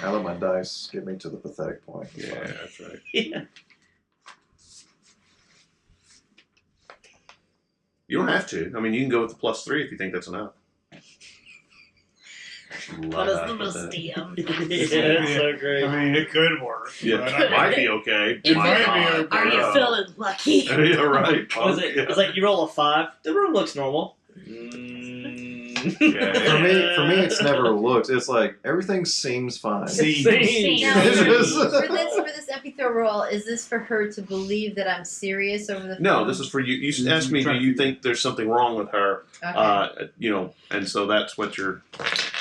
I let my dice get me to the pathetic point. Yeah, that's right. Yeah. You don't have to. I mean, you can go with the +3 if you think that's enough. What is the museum? Yeah, it's so great. I mean, it could work. Yeah, but it might be okay. It Might might be not. okay. Are you feeling lucky? Yeah, right. What is it? Yeah. It's like you roll a 5. The room looks normal. Yeah. For me, it's never looks. It's like everything seems fine. Seems. Now, It's for this empathy roll, is this for her to believe that I'm serious over the phone? No, this is for you. You asked me, do you think there's something wrong with her? Okay. And so that's what you're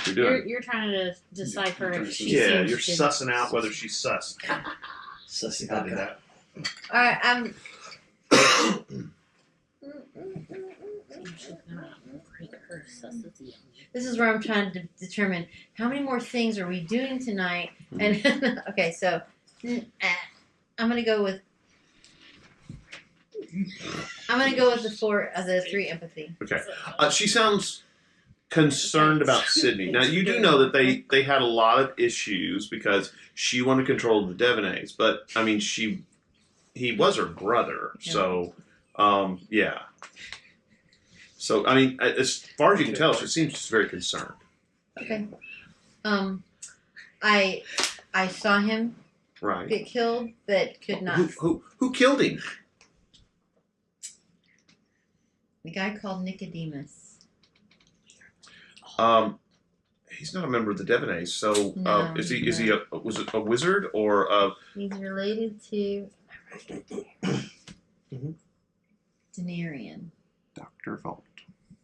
doing. You're trying to decipher if she Yeah, seems you're to- sussing out whether she's sus. Sussy I did that. All right, I'm. She's gonna break her suscity. This is where I'm trying to determine how many more things are we doing tonight. And okay, so I'm gonna go with. the 3 empathy. Okay. She sounds concerned about Sydney. Now, you do know that they had a lot of issues because she wanted control of the Devaneys, but I mean, he was her brother, so yeah. So I mean, as far as you can tell, she seems just very concerned. Okay. I saw him Right. get killed, but could not. Who killed him? The guy called Nicodemus. He's not a member of the Devaneys, so No, is he? no. Is he was it a wizard or a? He's related to Mhm. Denarian. Dr. Vault.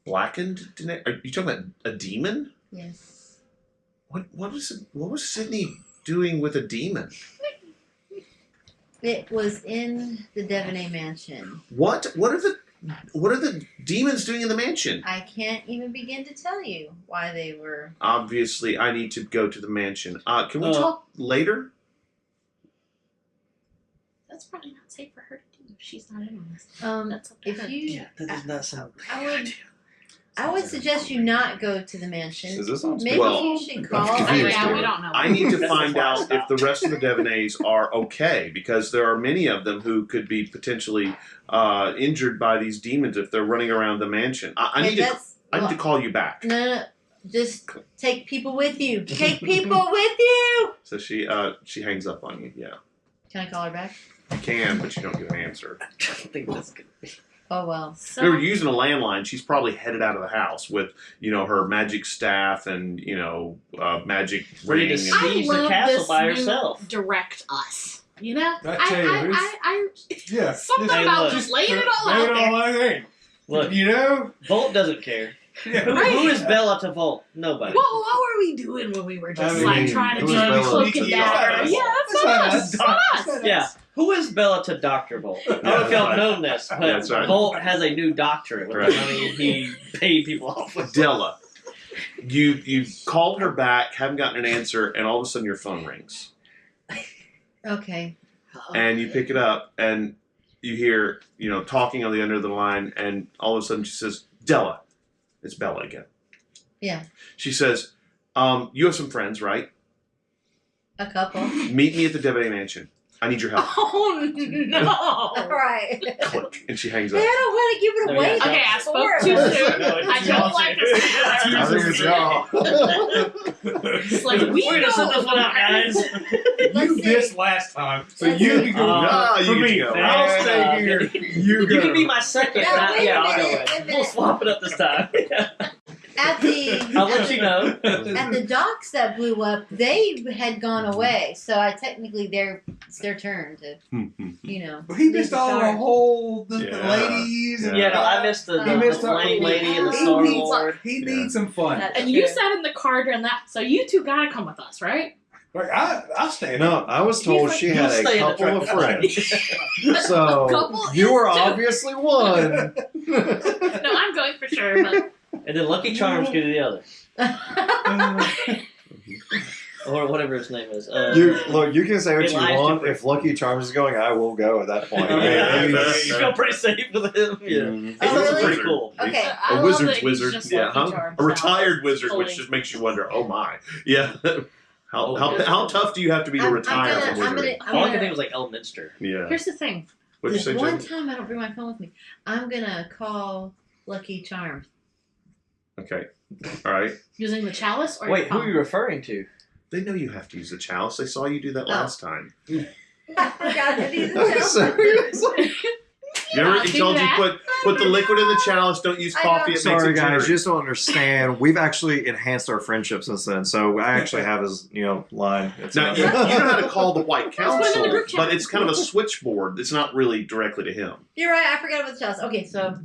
Blackened Denarian? Are you talking about a demon? Yes. What was Sydney doing with a demon? It was in the Devaney mansion. What What are the demons doing in the mansion? I can't even begin to tell you why they were. Obviously, I need to go to the mansion. Can we talk later? That's probably not safe for her to do if she's not in on this. That's up to If her. you, that does not sound I would suggest you not go to the mansion. Is this on Maybe Well, you should call. I'm Oh, confused yeah, here. we don't know. I need to That's find the out fire if the rest of the Devanets are okay, because there are many of them who could be potentially injured by these demons if they're running around the mansion. I need to call you back. No. Just take people with you. Take people with you. So she hangs up on you. Yeah, Can I call her back? you can, but you don't get an answer. I think that's good. Oh well. If they were using a landline, she's probably headed out of the house with, her magic staff and, magic Ready ring. to And, I Seize the love castle this by new herself. Direct us. You know? I tell you, yeah. Something Hey, about look. just laying it all Lay out it there. all out there. Look, You know? Volt doesn't care. Yeah. Who is Bella to Volt? Nobody. What were we doing when we were just I mean, trying to who do is Bella cloak to and Volt? dagger? Yeah, that's not us. That's not us. Yeah. Who is Bella to Dr. Volt? I don't know if y'all have known this, but That's right. Volt has a new doctorate with Right. the money he paid people off with. Della, you called her back, haven't gotten an answer, and all of a sudden your phone rings. Okay. And you pick it up, and you hear, talking on the end of the line, and all of a sudden she says, Della. It's Bella again. Yeah. She says, you have some friends, right? A couple. Meet me at the Devanet Mansion. I need your help. Oh no! All right. Click. And she hangs They up. don't want to give it No, away. yeah. Okay, I Before. spoke too soon. No, it's I don't like this. I think it's y'all. It's like we We're gonna send this one out, guys. Let's You see. missed last time, so Let's you see. can go. Ah, for you me. go. I'll stay here. You go. You can be my second. No, wait a I'll go minute, wait a in. We'll minute. swap it up this time. At the I'll let you know. at the docks that blew up, they had gone away. So I technically it's their turn to He missed all the whole the Yeah. ladies. And Yeah, no, I missed the He missed flame lady and the He Star needs- Lord. He needs some fun. That's And you true. sat in the car during that, so you two gotta come with us, right? Like, I'll stand. No, I was told He's she You'll had stay a in the couple of truck. friends. So Couple you is were two. obviously one. No, I'm going for sure, but And then Lucky Charms go to the other. Or whatever his name is. You can say what It you lies want. to- If Lucky Charms is going, I will go at that point. You feel pretty safe with him. Yeah. Mm. Oh, That's really? pretty cool. Okay. I A love wizard's that he's wizard. just Yeah, Lucky huh? Charms A now. retired wizard, which Fully. just makes you wonder, oh my. Yeah. How tough do you have to be to retire from wizarding? All I could think was like Elminster. Yeah. Here's the thing. What'd you say, One Jen? time I don't bring my phone with me. I'm gonna call Lucky Charms. Okay. All right. Using the chalice or Wait, your who are phone? you referring to? They know you have to use the chalice. They saw you do that last time. I forgot to do the Remember, I'll he do told you that. put the liquid in the chalice. Don't use I coffee. know. It Sorry, makes it guys. jittery. You just don't understand. We've actually enhanced our friendship since then. So I actually have his, line. It's Now, you know how to call the White Let's put him in Council, the group chat. but it's kind of a switchboard. It's not really directly to him. You're right. I forgot about the chalice. Okay, so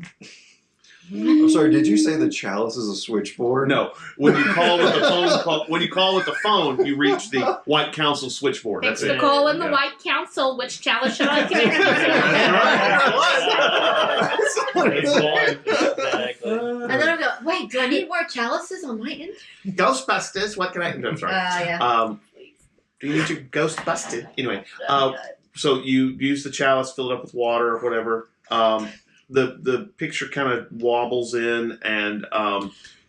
I'm sorry. Did you say the chalice is a switchboard? No, when you call with the phone, you reach the White Council switchboard. Thanks That's for it. calling the Yeah. White Council. Which chalice should I connect Exactly. and then I'm going. Wait, do I need more chalices on my end? Ghostbusters. What can I? I'm sorry. Yeah. Do you need your Ghostbusted? Anyway, so you use the chalice, fill it up with water or whatever. The picture kind of wobbles in, and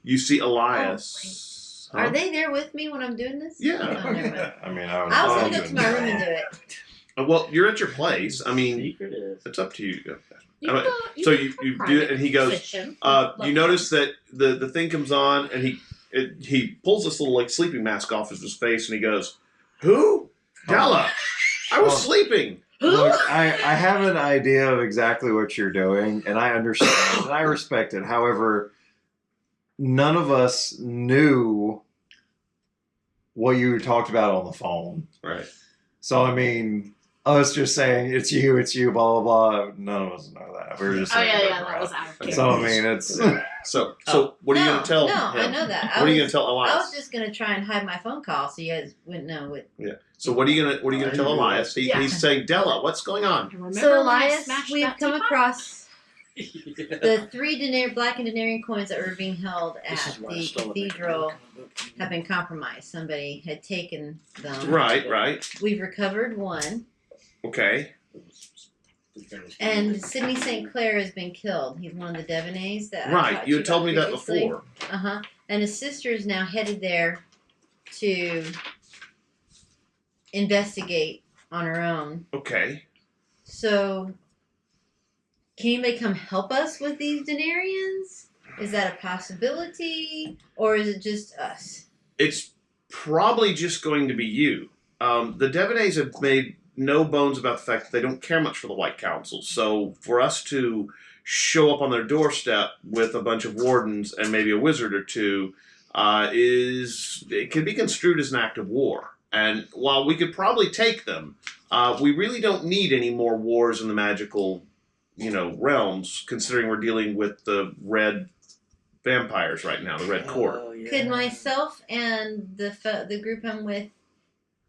you see Elias. Are they there with me when I'm doing this? Yeah. Oh, never mind. I mean, I was gonna go to my room and do it. Well, you're at your place. I mean, Secret is. it's up to you. You So you do it, and he goes. Position. You notice that the thing comes on, and he pulls this little sleeping mask off of his face, and he goes, "Who? Della? I was sleeping." Look, I have an idea of exactly what you're doing, and I understand, and I respect it. However, none of us knew what you talked about on the phone. Right. So, I mean, us just saying, it's you, blah, blah, blah. None of us know that. We were just Oh saying yeah, that that was our character. So, I mean, it's... So what are you going to tell No, him? I know that. What are you going to tell I Elias? was just gonna try and hide my phone call so you guys wouldn't know what. So what are you gonna tell Elias? Yeah. He's saying, Della, what's going on? Remember So when I Elias, smashed we've that come teapot? across The 3 Blackened Denarian coins that were being held This at is where I the stole it. cathedral have been compromised. Somebody had taken them. Right. We've recovered one, Okay. and Sidney St. Clair has been killed. He's one of the Devanets that I Right. talked You to had told about me that previously. before. And his sister is now headed there to investigate on her own. Okay. So, can anybody come help us with these Denarians? Is that a possibility, or is it just us? It's probably just going to be you. The Devanets have made no bones about the fact that they don't care much for the White Council. So for us to show up on their doorstep with a bunch of wardens and maybe a wizard or two it can be construed as an act of war. And while we could probably take them, we really don't need any more wars in the magical, realms. Considering we're dealing with the red vampires right now, the Red Court. Oh, yeah. Could myself and the group I'm with,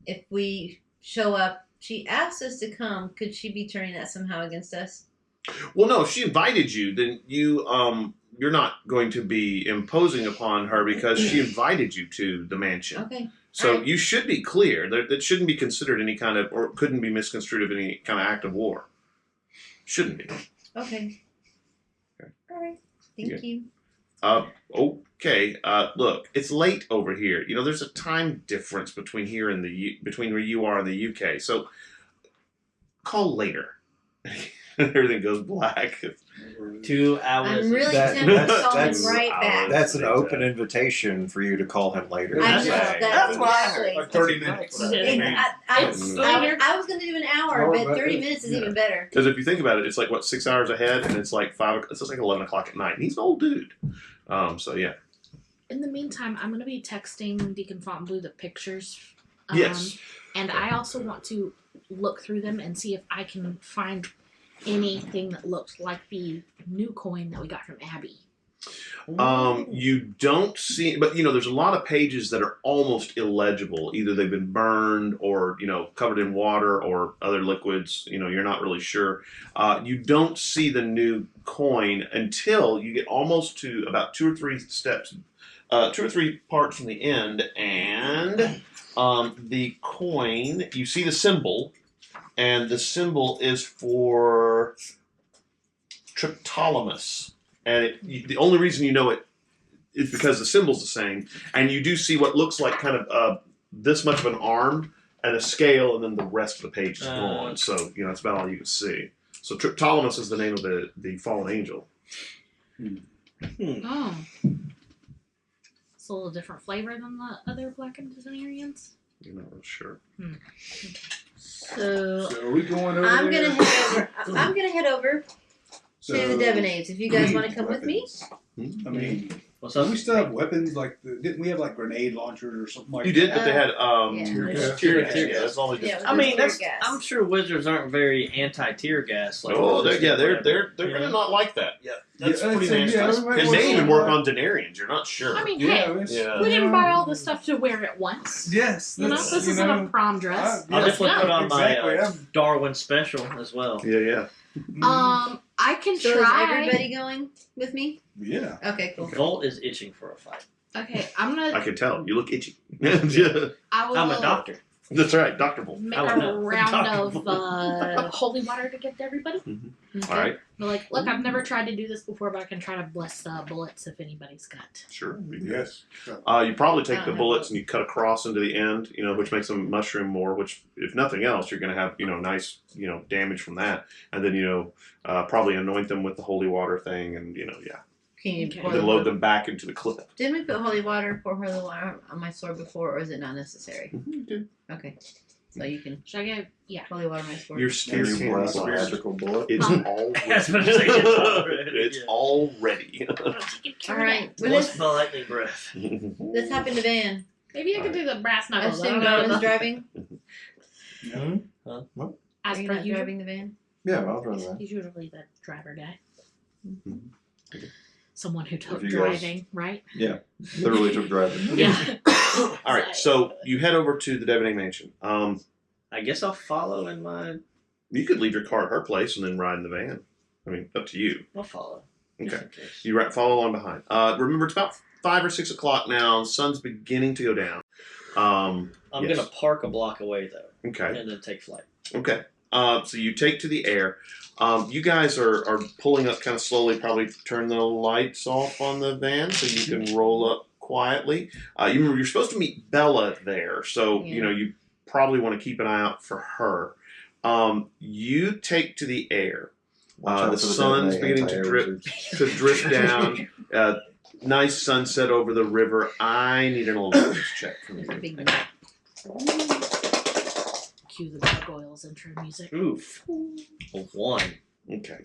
if we show up, she asked us to come. Could she be turning that somehow against us? Well, no. If she invited you, then you're not going to be imposing upon her because she invited you to the mansion. Okay. So Alright. you should be clear. That shouldn't be considered any kind of, or couldn't be misconstrued of any kind of act of war. Shouldn't be. Okay. All right. Thank you. Okay. Look, it's late over here. There's a time difference between here and between where you are and the UK. So call later. Everything goes black. 2 hours. I'm really That- tempted to call him that's- right back. That's an open invitation for you to call him later. I and know, say, that's why I exactly. Like 30 minutes. And I was going to do an hour, but 30 minutes is even better. Because if you think about it, it's like, 6 hours ahead, and it's like 5. It's just like 11 o'clock at night. And he's an old dude. So yeah. In the meantime, I'm gonna be texting Deacon Fontainebleau the pictures. Yes. And I also want to look through them and see if I can find anything that looks like the new coin that we got from Abby. You don't see, but there's a lot of pages that are almost illegible. Either they've been burned or, covered in water or other liquids. You're not really sure. You don't see the new coin until you get almost to about 2 or 3 steps, 2 or 3 parts from the end, and the coin, you see the symbol, and the symbol is for Triptolemus. And the only reason you know it is because the symbol's the same. And you do see what looks like kind of this much of an arm and a scale, and then the rest of the page is gone. So, that's about all you can see. So Triptolemus is the name of the fallen angel. Oh. It's a little different flavor than the other Blackened Denarians. You're not real sure. So So are we going over I'm there? gonna head over. I'm gonna head over to the Devanets. If you guys want to come with me, I mean, What's do up? we still have weapons? Didn't we have grenade launchers or something like You that? did, but they had yeah. tear gas. Tear Yeah, gas. that's all they did. Yeah, I mean, tear that's. gas. I'm sure wizards aren't very anti-tear gas. Oh, they're whatever. gonna not like that. Yeah, that's Yeah, pretty that's- nasty. yeah, It may even work on Denarians. You're not sure. I mean, Yeah, hey, it's- Yeah. we didn't buy all the stuff to wear at once. Yes, This isn't a prom dress. I'll definitely put on exactly. my Darwin special as well. Yeah. I can So try. is everybody going with me? Yeah. Okay, cool. Volt is itching for a fight. Okay, I'm gonna. I can tell. You look itchy. I will I'm a doctor. That's right, Dr. Bull. make I would a know. round of holy water to get to everybody. Okay. All right, But look, I've never tried to do this before, but I can try to bless the bullets if anybody's got. sure. Yes. You probably take I the don't bullets have and you cut across into the end, which makes them mushroom more. Which, if nothing else, you're going to have nice damage from that, and then probably anoint them with the holy water thing, and yeah, Can you Okay. pour then the load them back into the clip. Didn't we pour holy water on my sword before, or is it not necessary? Okay, so you can Should I go? Yeah. holy water my sword. Your Can spear you can bless a be magical bullet? It's Huh? already. It's already. All right, well, Bless the lightning breath. let's hop in the van. Maybe I could do the brass I knuckles. assume Darwin's driving. Hmm? As Are you per not usual. driving the van? Yeah, I'll run that. He's usually the driver guy. Okay. Someone who took If you guys- driving, right? Literally took driving. Yeah. All right, so you head over to the Devaney Mansion. I guess I'll follow in my. You could leave your car at her place and then ride in the van. I mean, up to you. I'll follow. Okay. Just in case. You follow along behind. Remember, it's about 5 or 6 o'clock now. The sun's beginning to go down. I'm yes. gonna park a block away though, Okay. and then take flight. Okay. So you take to the air. You guys are pulling up kind of slowly. Probably turn the lights off on the van so you can roll up quietly. You remember you're supposed to meet Bella there, so you probably want to keep an eye out for her. You take to the air. The sun's beginning to drift down. Nice sunset over the river. I need an alertness check from you. Big Cue the gargoyles intro music. Oof. A 1. Okay.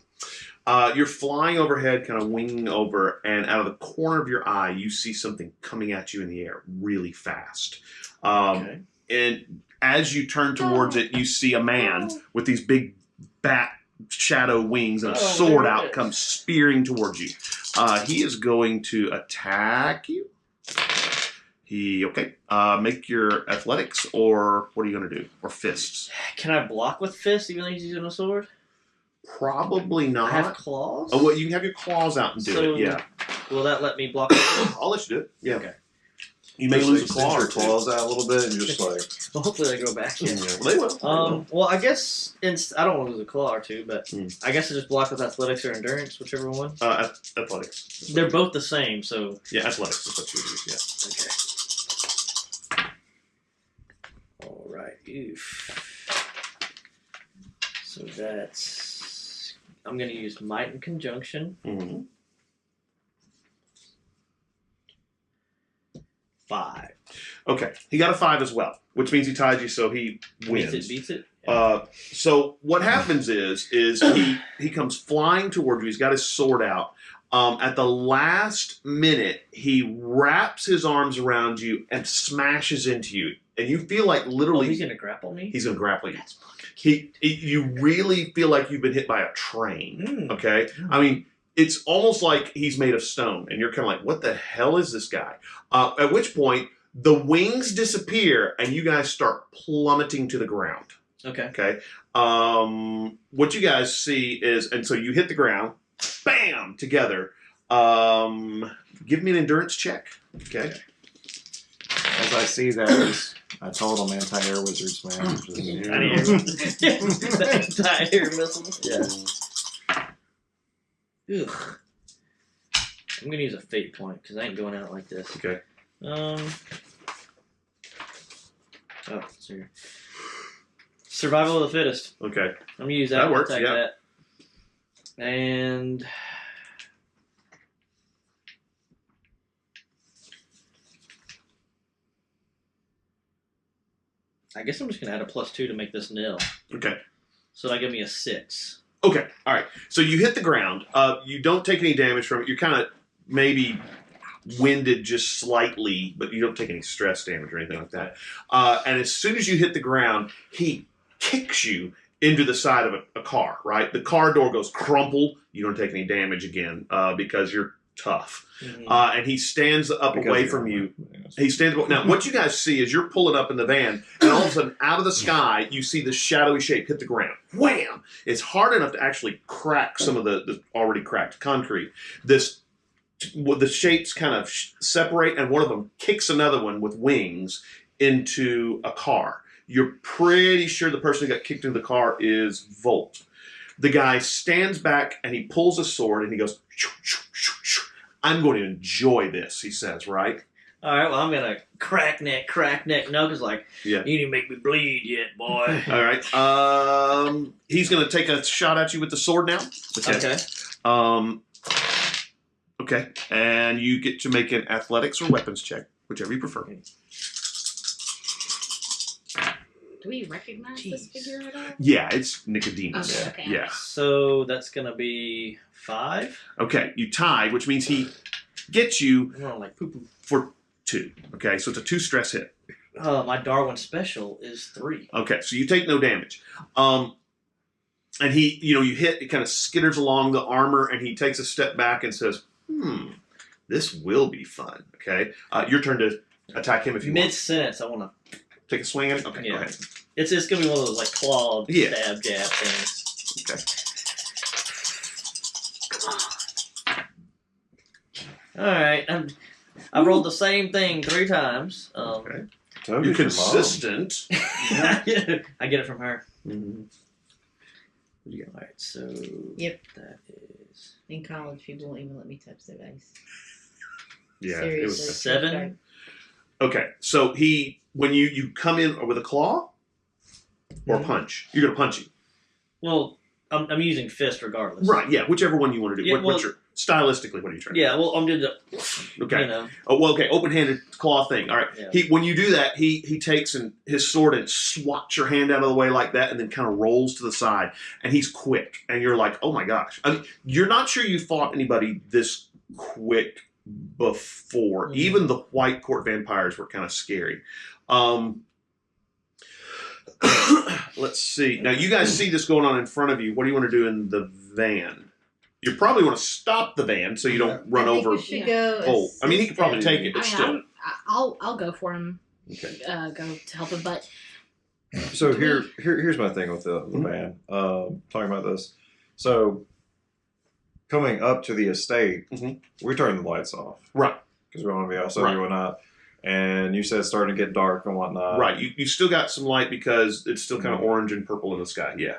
You're flying overhead, kind of winging over, and out of the corner of your eye, you see something coming at you in the air really fast. Okay. And as you turn towards it, you see a man with these big bat shadow wings and a sword out comes spearing towards you. He is going to attack you. Make your athletics, or what are you going to do? Or fists? Can I block with fists even though he's using a sword? Probably not. I have claws? Oh, well, you can have your claws out and do it, yeah. Will that let me block with fists? I'll let you do it, yeah. Okay. You may lose a Extend claw your or two. claws out a little bit and just like... Well, hopefully they go back. Yeah, well, they will. Well, I guess I don't want to lose a claw or two, but Mm. I guess I just block with athletics or endurance, whichever one. Athletics. They're both the same, so Yeah, athletics is what you use, okay. All right. Oof. So that's I'm gonna use might and conjunction. yeah. Mm-hmm. 5. Okay, he got a 5 as well, which means he tied you, so he wins. Beats it. So what happens is he comes flying toward you. He's got his sword out. At the last minute, he wraps his arms around you and smashes into you, and you feel like literally he's gonna grapple me. He's gonna grapple you. You really feel like you've been hit by a train. Okay, I mean. It's almost like he's made of stone, and you're kind of like, what the hell is this guy? At which point, the wings disappear, and you guys start plummeting to the ground. Okay. Okay? What you guys see is, and so you hit the ground, bam, together. Give me an endurance check. Okay? As I see that, I told him anti-air wizards, man. Anti-air missile. Yeah. Ugh. I'm gonna use a fate point because I ain't going out like this. Okay. Sorry. Survival of the fittest. Okay. I'm gonna use that. That works, Take yeah. that. And I guess I'm just gonna add a +2 to make this nil. Okay. So that give me a 6. Okay. All right. So you hit the ground. You don't take any damage from it. You're kind of maybe winded just slightly, but you don't take any stress damage or anything like that. And as soon as you hit the ground, he kicks you into the side of a car, right? The car door goes crumple. You don't take any damage again because you're tough. Mm-hmm. And he stands up away from you. He stands up. Now, what you guys see is you're pulling up in the van, and all of a sudden, out of the sky, you see this shadowy shape hit the ground. Wham! It's hard enough to actually crack some of the already cracked concrete. The shapes kind of separate, and one of them kicks another one with wings into a car. You're pretty sure the person who got kicked into the car is Volt. The guy stands back, and he pulls a sword, and he goes, shoo, shoo, shoo, shoo. I'm going to enjoy this, he says, right? All right, well, I'm going to crack neck. Knuckles like, Yeah. You didn't make me bleed yet, boy. All right. He's going to take a shot at you with the sword now. Okay. Okay. And you get to make an athletics or weapons check, whichever you prefer. Do we recognize this figure at all? Yeah, it's Nicodemus. Okay. Yeah. So that's going to be 5. Okay, you tied, which means he gets you I'm going like poo-poo. for 2. Okay, so it's a 2 stress hit. My Darwin special is 3. Okay, so you take no damage. And he, you hit, it kind of skitters along the armor, and he takes a step back and says, this will be fun. Okay, your turn to attack him if you want. Mid-sentence, I want to... Take a swing at it? Okay, Yeah. go ahead. It's going to be one of those like clawed Yeah. stab jab things. Okay. All right, I rolled the same thing 3 times. Okay. Toby's You're your consistent. I get it from her. Mm-hmm. All right, so Yep. that is In college, people won't even let me touch their dice. Yeah, Seriously. it was 7. okay. So when you come in with a claw or punch, you're gonna punch him. Well, I'm using fist regardless. Right? Yeah, whichever one you want to do. Yeah, What's your stylistically? What are you trying? Yeah, well, I'm doing the. Okay. You know. Oh, well, okay. Open-handed claw thing. All right. Yeah. When you do that, he takes his sword and swats your hand out of the way like that, and then kind of rolls to the side. And he's quick, and you're like, oh my gosh. I mean, you're not sure you fought anybody this quick before. Mm-hmm. Even the white court vampires were kind of scary. Let's see. Now, you guys see this going on in front of you. What do you want to do in the van? You probably want to stop the van so you don't run I think over. we should go. Oh, I mean, he could probably take it, but still. I'll go for him. Okay. Go to help him, but So here's my thing with the van. Talking about this. So coming up to the estate, we turned the lights off. Right. Because we want to be outside and whatnot. And you said it's starting to get dark and whatnot. Right. You still got some light because it's still kind of orange and purple in the sky. Yeah.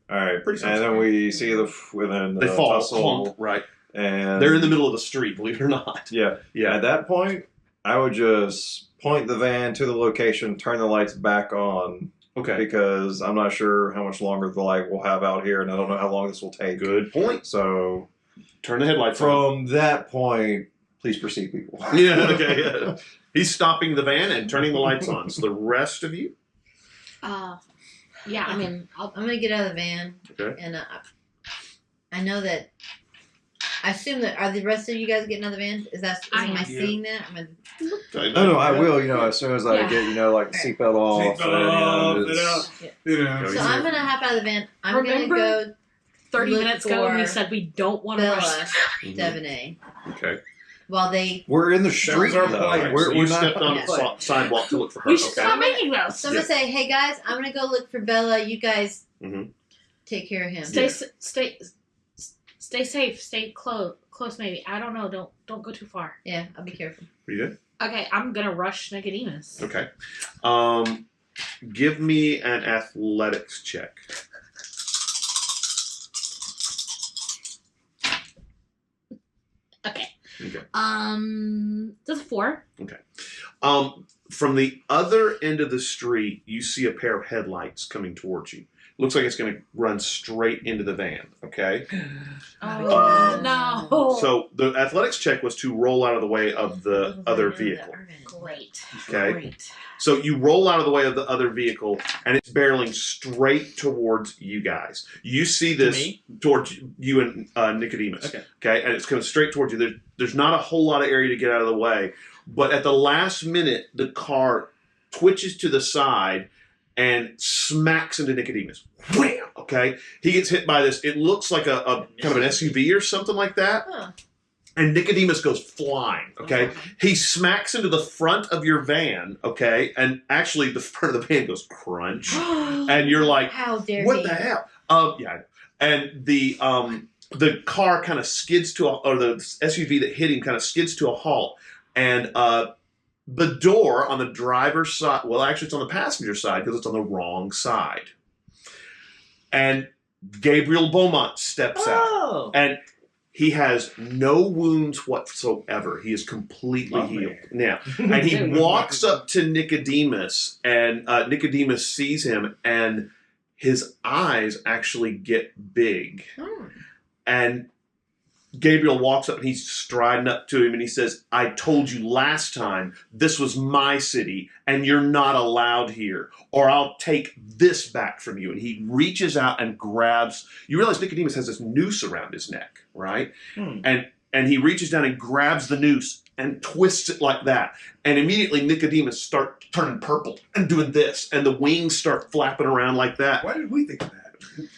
All right. Pretty and then we see within they fall tussle, clunk, right. And they're in the middle of the street, believe it or not. Yeah. Yeah. At that point, I would just point the van to the location, turn the lights back on. Okay. Because I'm not sure how much longer the light will have out here, and I don't know how long this will take. Good point. So turn the headlights on. From that point, please proceed, people. Yeah, okay, yeah. He's stopping the van and turning the lights on. So the rest of you? yeah, I mean, I'm gonna get out of the van. Okay. And I know that. I assume that are the rest of you guys getting out of the van? Am I seeing that? No, I will. As soon as I get, like the seatbelt off. So I'm gonna hop out of the van. I'm gonna go. 30 minutes ago, we said we don't want to rush. Devanay. Okay. While we're in the street, our though. plan. We're So stepped on the sidewalk to look for her. We should stop making those. So I'm gonna say, hey guys, I'm gonna go look for Bella. You guys take care of him. Stay safe. Stay close. Maybe. I don't know. Don't go too far. Yeah, I'll be careful. Are you good? Okay, I'm gonna rush Nicodemus. Okay. Give me an athletics check. Okay. Okay. That's a 4. Okay. From the other end of the street, you see a pair of headlights coming towards you. Looks like it's going to run straight into the van. Okay. Oh no! So the athletics check was to roll out of the way of the other vehicle. Great. Okay. Great. So you roll out of the way of the other vehicle, and it's barreling straight towards you guys. You see this towards you and Nicodemus. Okay, and it's coming straight towards you. There's not a whole lot of area to get out of the way, but at the last minute, the car twitches to the side and smacks into Nicodemus. Wham! Okay, he gets hit by this. It looks like a kind of an SUV or something like that. Huh. And Nicodemus goes flying, okay? He smacks into the front of your van, okay? And actually, the front of the van goes crunch. And you're like, how dare what he? the hell? Yeah. And the car kind of skids to or the SUV that hit him kind of skids to a halt. And the door on the driver's side, well, actually, it's on the passenger side because it's on the wrong side. And Gabriel Beaumont steps out. And he has no wounds whatsoever. He is completely healed. Yeah. And he walks up to Nicodemus, and Nicodemus sees him, and his eyes actually get big. And Gabriel walks up, and he's striding up to him, and he says, I told you last time this was my city, and you're not allowed here, or I'll take this back from you. And he reaches out and grabs. You realize Nicodemus has this noose around his neck, right? And he reaches down and grabs the noose and twists it like that. And immediately Nicodemus starts turning purple and doing this, and the wings start flapping around like that. Why did we think of that?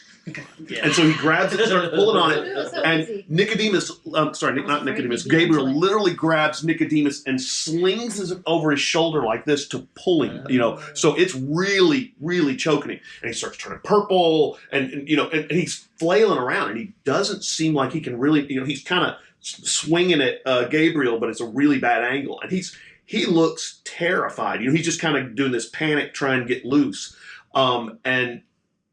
Yeah. And so he grabs it and starts pulling on It it. was so And easy. Nicodemus, sorry, not Nicodemus, Gabriel literally grabs Nicodemus and slings him over his shoulder like this to pull him, So it's really, really choking him. And he starts turning purple and he's flailing around and he doesn't seem like he can really, he's kind of swinging at Gabriel, but it's a really bad angle. And he looks terrified. He's just kind of doing this panic trying to get loose. And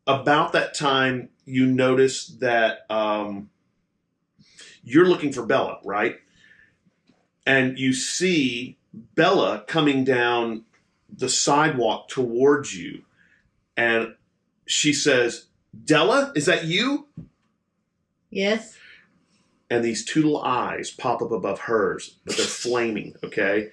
about that time, you notice that you're looking for Bella, right? And you see Bella coming down the sidewalk towards you. And she says, Della, is that you? Yes. And these two little eyes pop up above hers, but they're flaming, okay?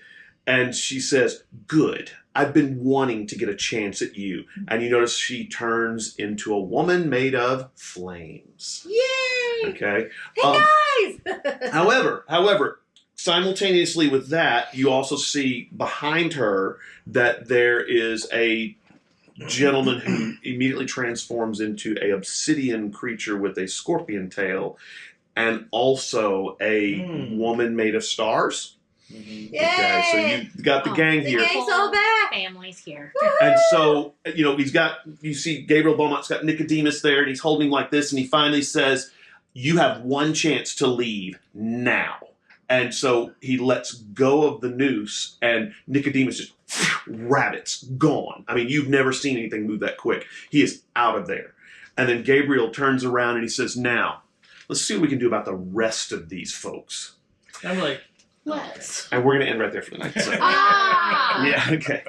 And she says, good. I've been wanting to get a chance at you. And you notice she turns into a woman made of flames. Yay! Okay? Hey guys! However, simultaneously with that, you also see behind her that there is a gentleman who immediately transforms into a obsidian creature with a scorpion tail and also a woman made of stars. Yay! Okay, so you got the gang The here. gang's all back. Families here. And so, you see Gabriel Beaumont's got Nicodemus there, and he's holding him like this, and he finally says, you have one chance to leave now. And so he lets go of the noose, and Nicodemus just rabbits, gone. I mean, you've never seen anything move that quick. He is out of there. And then Gabriel turns around and he says, now, let's see what we can do about the rest of these folks. I'm like, Let's. And we're going to end right there for the night. So. Ah! Yeah, okay.